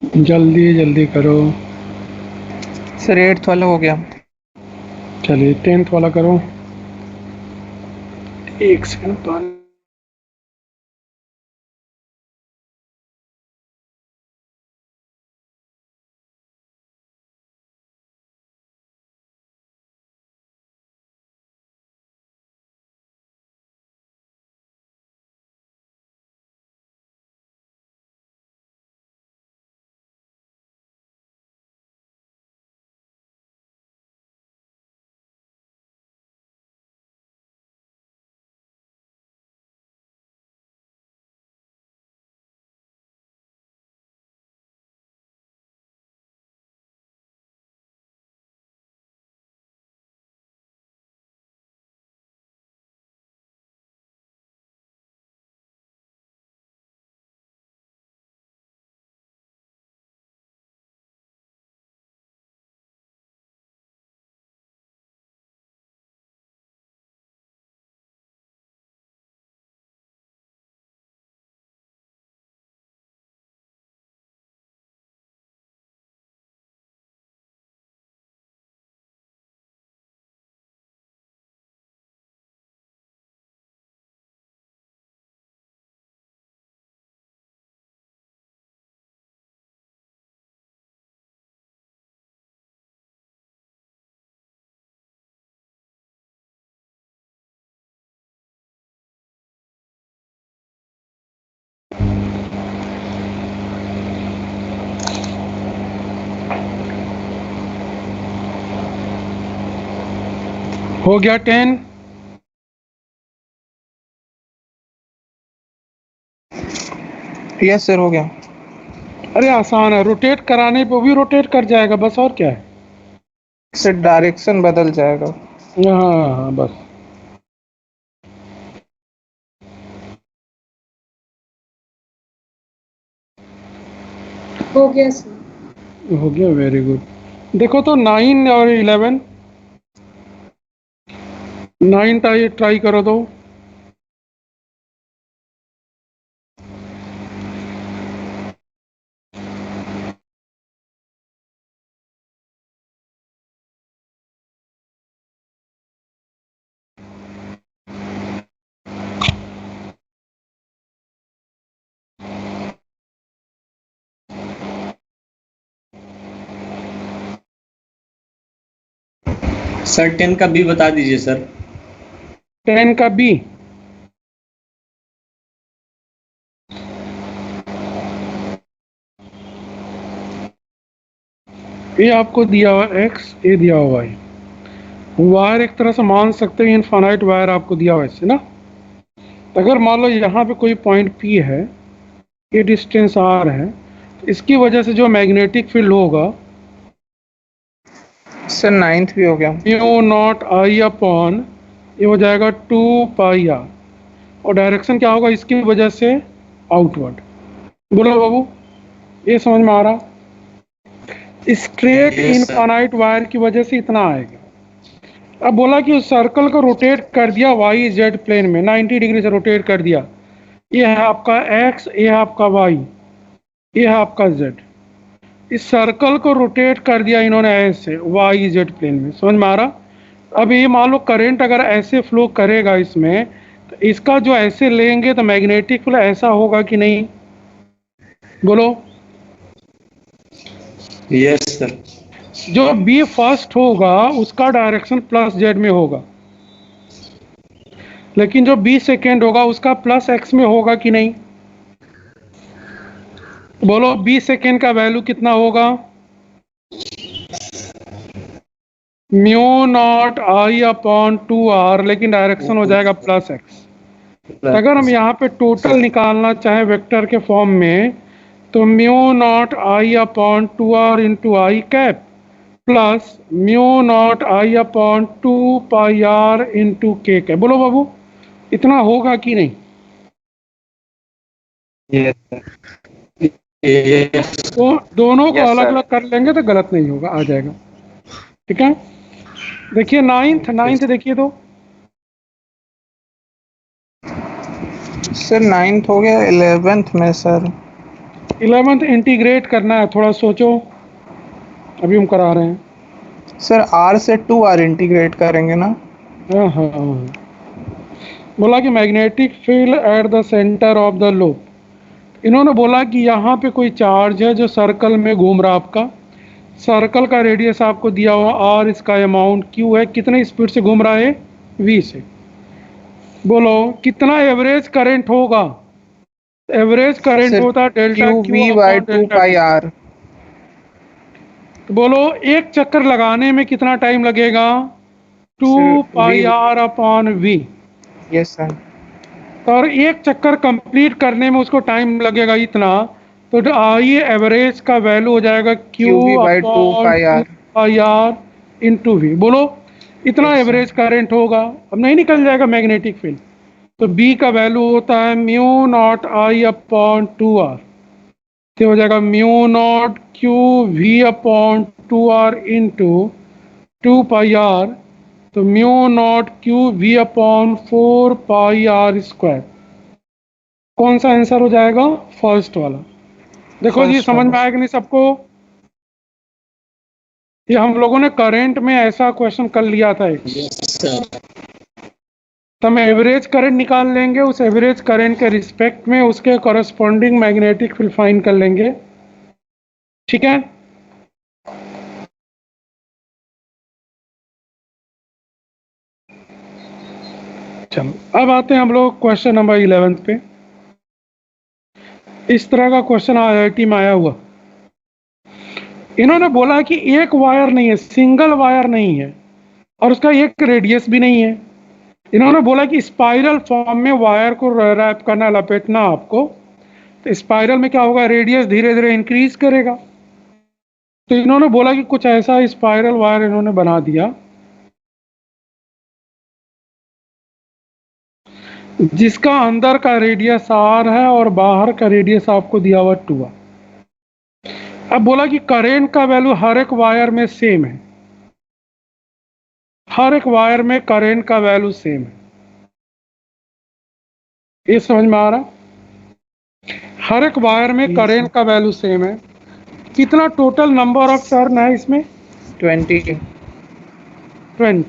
जल्दी जल्दी करो। सर 8th वाला हो गया। चलिए 10th वाला करो। एक सेकंड पानी। हो गया 10। यस सर हो गया। अरे आसान है, रोटेट कराने पे वो भी रोटेट कर जाएगा, बस और क्या है। सर डायरेक्शन बदल जाएगा। हाँ हाँ बस। हो गया सर। हो गया, वेरी गुड। देखो तो 9 और 11, 9 ट्राई ट्राई करो तो। सर 10 का बी बता दीजिए सर। 10 का बी, ये आपको दिया हुआ एक्स, ये दिया हुआ वाई। वायर एक तरह से मान सकते हैं, इनफाइनाइट वायर आपको दिया हुआ ऐसे ना। अगर मान लो यहाँ पे कोई पॉइंट पी है, ये डिस्टेंस आर है, तो इसकी वजह से जो मैग्नेटिक फील्ड होगा, सर 9th भी हो गया। म्यू नॉट आई अपॉन ये हो जाएगा 2πr, और डायरेक्शन क्या होगा इसकी वजह से? आउटवर्ड। बोलो बाबू, ये समझ में आ रहा? Straight Yes, sir. Infinite wire की वजह से इतना आएगा। अब बोला कि उस सर्कल को रोटेट कर दिया वाई जेड प्लेन में, 90 डिग्री से रोटेट कर दिया। ये है आपका एक्स, ये है आपका वाई, ये है आपका जेड। इस सर्कल को रोटेट कर दिया इन्होंने ऐसे वाई जेड प्लेन में, समझ में आ रहा? अब ये मान लो करंट अगर ऐसे फ्लो करेगा इसमें, तो इसका जो ऐसे लेंगे तो मैग्नेटिक फील्ड ऐसा होगा कि नहीं? बोलो। Yes sir. जो बी फर्स्ट होगा उसका डायरेक्शन प्लस जेड में होगा, लेकिन जो बी सेकेंड होगा उसका प्लस एक्स में होगा कि नहीं? बोलो, बी सेकेंड का वैल्यू कितना होगा? Mu naught I upon 2r, लेकिन डायरेक्शन हो जाएगा प्लस एक्स। अगर हम यहाँ पे टोटल निकालना चाहें वेक्टर के फॉर्म में, तो mu naught I upon 2r into I cap plus mu naught I upon 2πr into के कैप। बोलो बाबू, इतना होगा कि नहीं? Yes sir. यस तो दोनों को Yes, अलग sir. अलग कर लेंगे तो गलत नहीं होगा, आ जाएगा। ठीक है, देखिए नाइन्थ देखिए तो। सर 9th हो गया, 11th में सर। 11th इंटीग्रेट करना है, थोड़ा सोचो, अभी हम करा रहे हैं। सर R से 2R इंटीग्रेट करेंगे ना? हाँ हाँ हाँ। बोला कि magnetic field at the centre of the loop. इन्होंने बोला कि यहाँ पे कोई चार्ज है जो सर्कल में घूम रहा, आपका सर्कल का रेडियस आपको दिया हुआ r, इसका अमाउंट q है, कितने स्पीड से घूम रहा है? v से। बोलो कितना एवरेज करंट होगा? एवरेज करंट सर, होता है डेल्टा QV बाय 2πr। तो बोलो एक चक्कर लगाने में कितना टाइम लगेगा? Sir, 2πr upon v। Yes sir. और एक चक्कर कंप्लीट करने में उसको टाइम लगेगा इतना, तो आइए एवरेज का वैल्यू हो जाएगा QV by 2πr। r into V. बोलो इतना एवरेज करंट होगा। अब नहीं निकल जाएगा मैग्नेटिक फील्ड, तो B का वैल्यू होता है mu naught I upon 2r, तो हो जाएगा mu naught Q V upon 2r into 2πr, तो mu naught Q V upon 4πr square. कौन सा आंसर हो जाएगा? फर्स्ट वाला। देखो जी, First समझ में वाला। आया कि नहीं सबको? ये हम लोगों ने करंट में ऐसा क्वेश्चन कर लिया था एक, सर। तो हम एवरेज करंट निकाल लेंगे, उस एवरेज करंट के रिस्पेक्ट में उसके कॉरस्पॉन्डिंग मैग्नेटिक फील्ड फाइंड कर लेंगे। ठीक है, चलो अब आते हैं हम लोग क्वेश्चन नंबर 11 पे। इस तरह का क्वेश्चन IIT में आया हुआ। इन्होंने बोला कि एक वायर नहीं है, सिंगल वायर नहीं है, और उसका एक रेडियस भी नहीं है। इन्होंने बोला कि स्पाइरल फॉर्म में वायर को रैप करना, लपेटना आपको, तो स्पाइरल में क्या होगा? रेडियस धीरे धीरे इंक्रीज करेगा। तो इन्होंने बोला कि कुछ ऐसा स्पाइरल वायर इन्होंने बना दिया जिसका अंदर का रेडियस r है और बाहर का रेडियस आपको दिया हुआ 2r। अब बोला कि करंट का वैल्यू हर एक वायर में सेम है, हर एक वायर में करंट का वैल्यू सेम है। ये समझ में आ रहा? हर एक वायर में करंट का वैल्यू सेम है। कितना टोटल नंबर ऑफ टर्न है इसमें? 20। 20।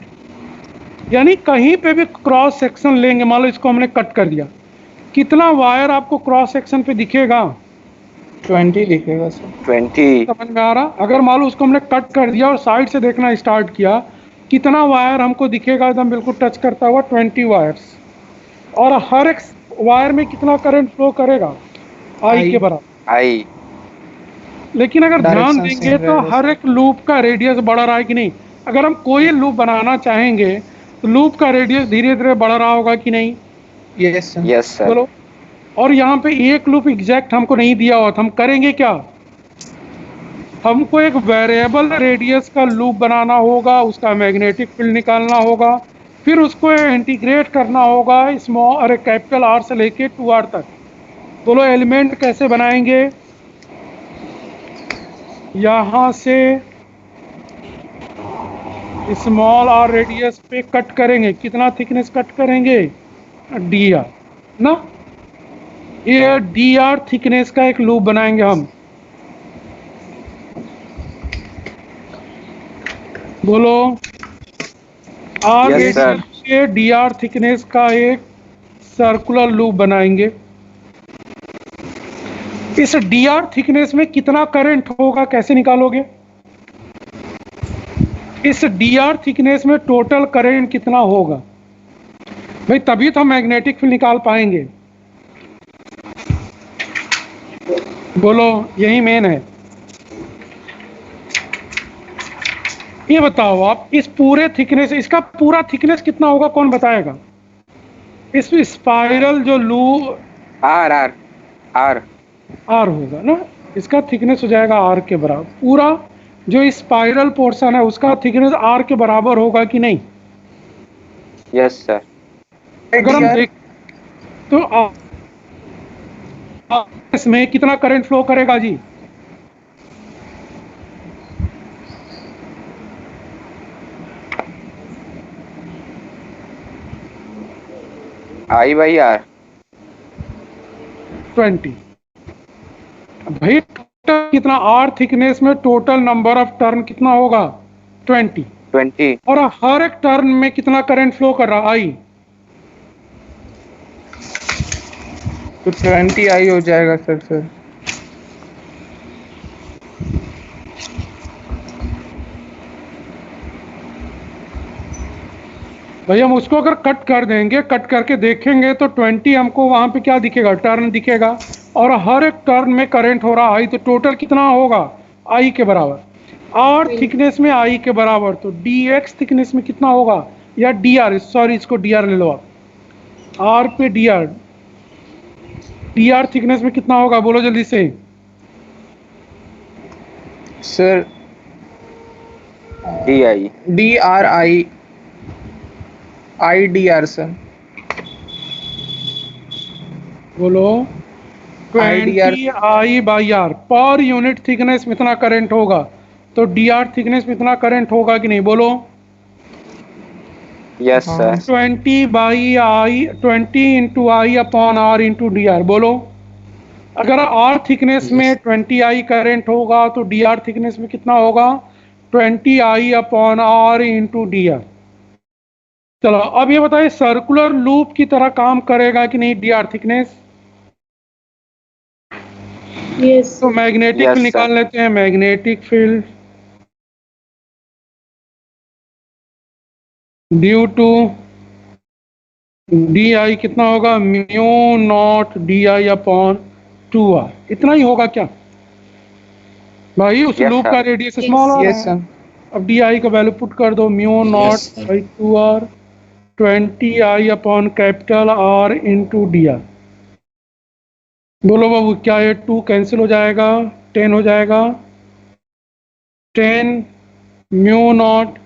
यानी कहीं पे भी क्रॉस सेक्शन लेंगे, मान लो इसको हमने कट कर दिया, कितना वायर आपको क्रॉस सेक्शन पे दिखेगा? 20 दिखेगा सर। 20। समझ में आ रहा? अगर मान लो उसको हमने कट कर दिया और साइड से देखना स्टार्ट किया, कितना वायर हमको दिखेगा एकदम बिल्कुल टच करता हुआ? 20 वायर्स। और हर एक वायर में कितना करंट फ्लो करेगा? आई के बराबर। आई। लेकिन अगर ध्यान Direction देंगे same तो रहेगा हर एक लूप का रेडियस बढ़ रहा है कि नहीं? अगर हम कोई लूप बनाना चाहेंगे तो लूप का रेडियस धीरे धीरे बढ़ रहा होगा कि नहीं? Yes sir. Yes sir. बोलो। और यहाँ पे एक लूप एग्जैक्ट हमको नहीं दिया हुआ, तो हम करेंगे क्या? हमको एक वेरिएबल रेडियस का लूप बनाना होगा, उसका मैग्नेटिक फील्ड निकालना होगा, फिर उसको इंटीग्रेट करना होगा स्मॉल अरे कैपिटल आर से लेके 2r तक। बोलो एलिमेंट कैसे बनाएंगे? यहाँ से स्मॉल आर रेडियस पे कट करेंगे, कितना थिकनेस कट करेंगे? dr ना, ये dr थिकनेस का एक लूप बनाएंगे हम। बोलो आर Yes, sir. रेडियस के dr थिकनेस का एक सर्कुलर लूप बनाएंगे। इस dr थिकनेस में कितना करंट होगा कैसे निकालोगे? इस dr थिकनेस में टोटल करंट कितना होगा भाई, तभी तो हम मैग्नेटिक फील्ड निकाल पाएंगे। बोलो यही मेन है। ये बताओ आप, इस पूरे थिकनेस, इसका पूरा थिकनेस कितना होगा कौन बताएगा? इस स्पाइरल जो loop R R R R होगा ना, इसका थिकनेस हो जाएगा आर के बराबर। पूरा जो स्पाइरल पोर्शन है उसका थिकनेस आर के बराबर होगा कि नहीं? Yes sir. अगर हम देख तो इसमें कितना करंट फ्लो करेगा जी? आई बाई आर 20। भाई टोटल कितना आर थिकनेस में टोटल नंबर ऑफ टर्न कितना होगा? 20। 20। और हर एक टर्न में कितना करंट फ्लो कर रहा? आई तो 20 आई हो जाएगा सर। भाई हम उसको अगर कट कर देंगे, कट करके देखेंगे तो 20 हमको वहां पे क्या दिखेगा? टर्न दिखेगा। और हर एक टर्न में करंट हो रहा आई, तो टोटल कितना होगा? आई के बराबर। आर थिकनेस में आई के बराबर, तो dx थिकनेस में कितना होगा? या dr, सॉरी इसको dr ले लो आप। आर पे dr, dr थिकनेस में कितना होगा? बोलो जल्दी से। Sir D I DRI sir. बोलो IDR 20 आई बाई आर। पर यूनिट थिकनेस में इतना करंट होगा, तो dr थिकनेस में इतना करंट होगा कि नहीं? बोलो। Yes sir. 20 by I, 20 into I upon R into dr। बोलो अगर आर थिकनेस में 20 आई करंट होगा तो dr थिकनेस में कितना होगा? 20 आई अपॉन आर इंटू dr। चलो अब ये बताइए, सर्कुलर लूप की तरह काम करेगा कि नहीं dr थिकनेस? यस तो मैग्नेटिक Yes, फील्ड sir. निकाल लेते हैं। Magnetic field due to D I कितना होगा? Mu naught D I upon 2r। इतना ही होगा क्या भाई? उस Yes, लूप sir. का रेडियस स्मॉल आ रहा यस है। सर। अब डी आई का वैल्यू पुट कर दो, mu naught sir. By 2r 20 I upon capital R into D R. बोलो बाबू क्या ये 2 कैंसिल हो जाएगा? 10 हो जाएगा। 10 mu naught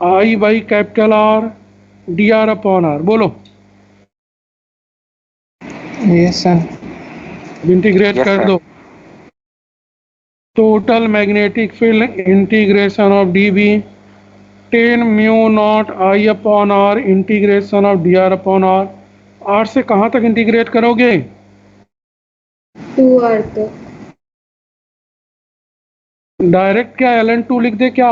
I by capital R D R upon R. बोलो यस सर। इंटीग्रेट Yes, कर sir. दो। Total magnetic field integration of D B 10 mu naught I upon R integration of D R upon R. R से कहाँ तक इंटीग्रेट करोगे? 2r तक। डायरेक्ट क्या ln2 लिख दे क्या?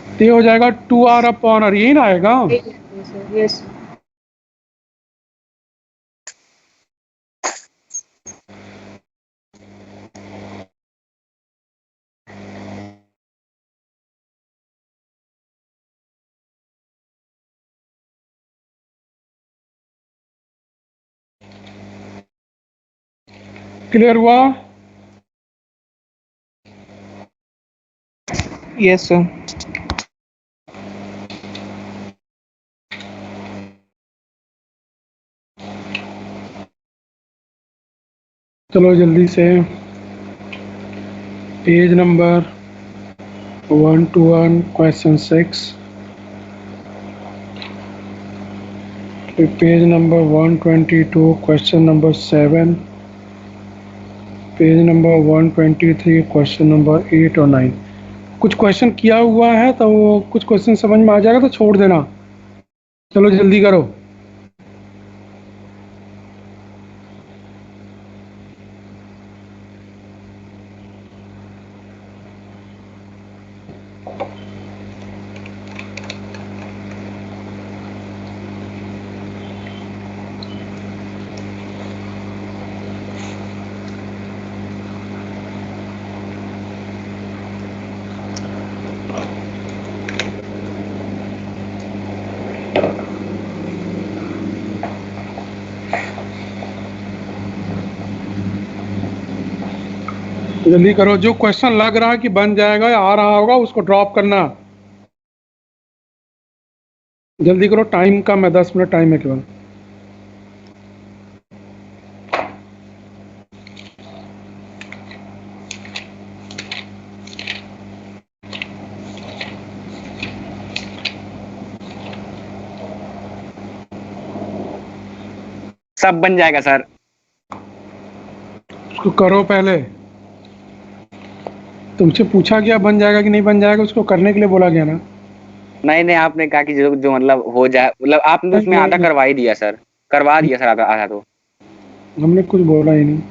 तो ये हो जाएगा 2r अपॉन आर, यही ना आएगा? यस क्लियर हुआ? Yes sir. चलो जल्दी से page number 1-1 question 6, page number 122 question number 7, page number 123 question number 8 और 9। कुछ क्वेश्चन किया हुआ है तो वो कुछ क्वेश्चन समझ में आ जाएगा तो छोड़ देना। चलो जल्दी करो। जल्दी करो, जो क्वेश्चन लग रहा है कि बन जाएगा या आ रहा होगा उसको ड्रॉप करना। जल्दी करो, टाइम कम है, 10 मिनट टाइम है केवल। सब बन जाएगा सर। उसको करो पहले। तुमसे पूछा गया बन जाएगा कि नहीं बन जाएगा, उसको करने के लिए बोला गया ना। नहीं नहीं, आपने कहा कि जो जो मतलब हो जाए, मतलब आपने तो उसमें आधा करवा ही दिया सर, करवा दिया सर आधा आधा तो। हमने कुछ बोला ही नहीं।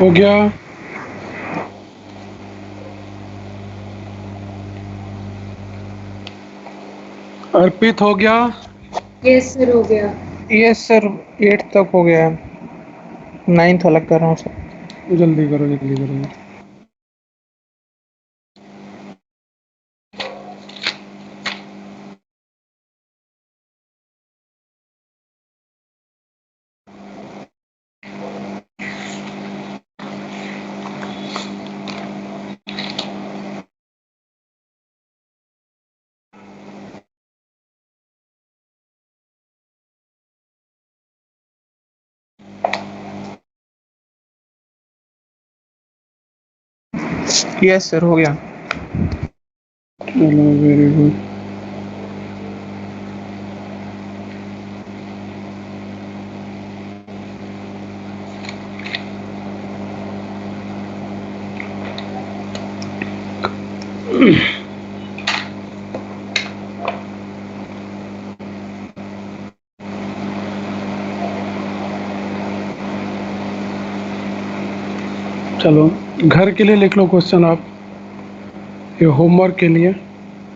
हो गया। अर्पित हो गया। यस सर हो गया। यस सर, 8 तक हो गया है, 9th अलग कर रहा हूँ सर। जल्दी करो जल्दी करो। यस सर हो गया। चलो वेरी गुड। चलो घर के लिए लिख लो क्वेश्चन आप, ये होमवर्क के लिए,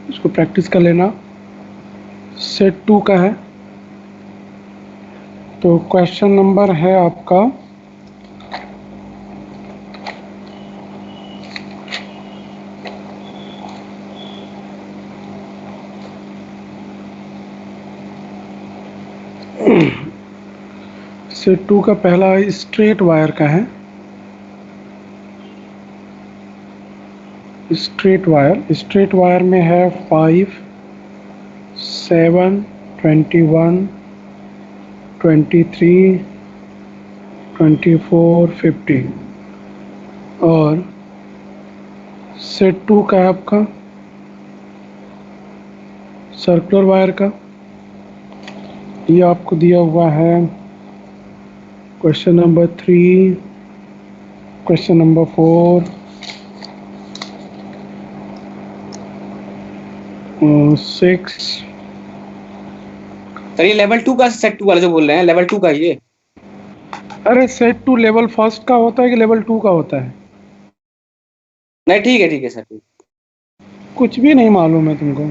इसको प्रैक्टिस कर लेना। सेट 2 का है। तो क्वेश्चन नंबर है आपका 2 का पहला स्ट्रेट वायर का है। स्ट्रेट वायर में है 5, 7, 21, 23, 24, 50। और सेट 2 का है आपका सर्कुलर वायर का। ये आपको दिया हुआ है क्वेश्चन नंबर 3, क्वेश्चन नंबर 4 और 6। सर ये लेवल 2 का सेट 2 वाला जो बोल रहे हैं, लेवल 2 का ये? अरे सेट 2 लेवल फर्स्ट का होता है कि लेवल 2 का होता है? नहीं ठीक है सर, ठीक। कुछ भी नहीं मालूम है तुमको?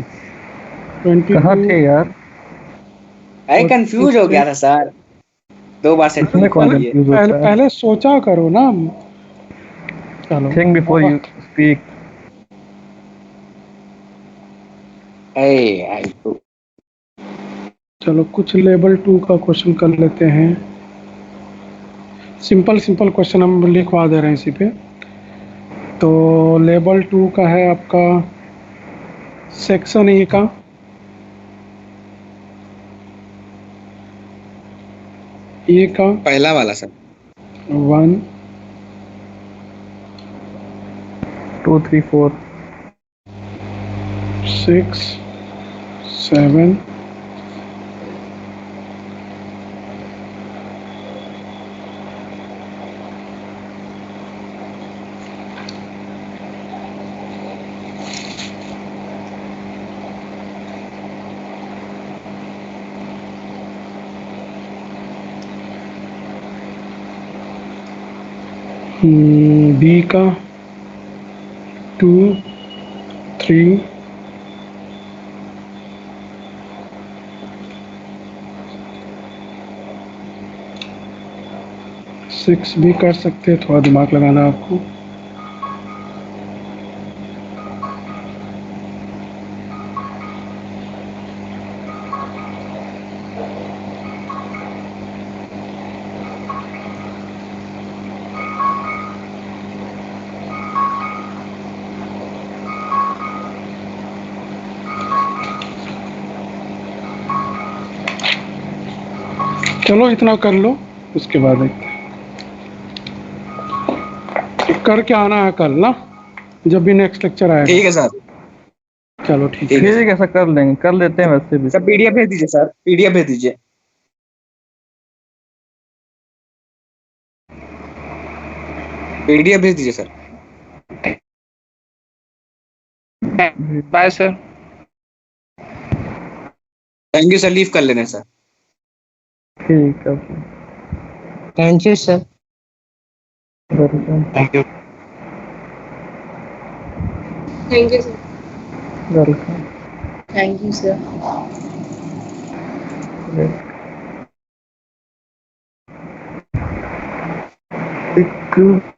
कहाँ 22 थे यार? अरे कंफ्यूज हो गया था सर, 2 बार सेट इसमें कौन किए। कंफ्यूज पहले होता है? पहले सोचा करो ना। चलो थिंक बिफोर यू स्पीक। आई तो चलो कुछ लेवल 2 का क्वेश्चन कर लेते हैं। सिंपल क्वेश्चन हम लिखवा दे रहे हैं इसी पे। तो लेवल 2 का है आपका सेक्शन ए का। ए का पहला वाला सर। 1, 2, 3, 4। 6, 7, बी का 2, 3, 6 भी कर सकते हैं, थोड़ा दिमाग लगाना आपको। चलो इतना कर लो, उसके बाद एक करके आना है कल ना, जब भी नेक्स्ट लेक्चर आएगा। ठीक है सर। चलो ठीक है। ठीक है ठीक है सर, कर लेंगे, कर लेते हैं वैसे भी। सर, पीडीएफ भेज दीजिए सर, पीडीएफ भेज दीजिए। पीडीएफ भेज दीजिए sir. Bye sir. Thank you sir, leave कर लेना सर। ठीक है। Thank you sir. Welcome thank you thank you sir. Welcome thank you sir. एक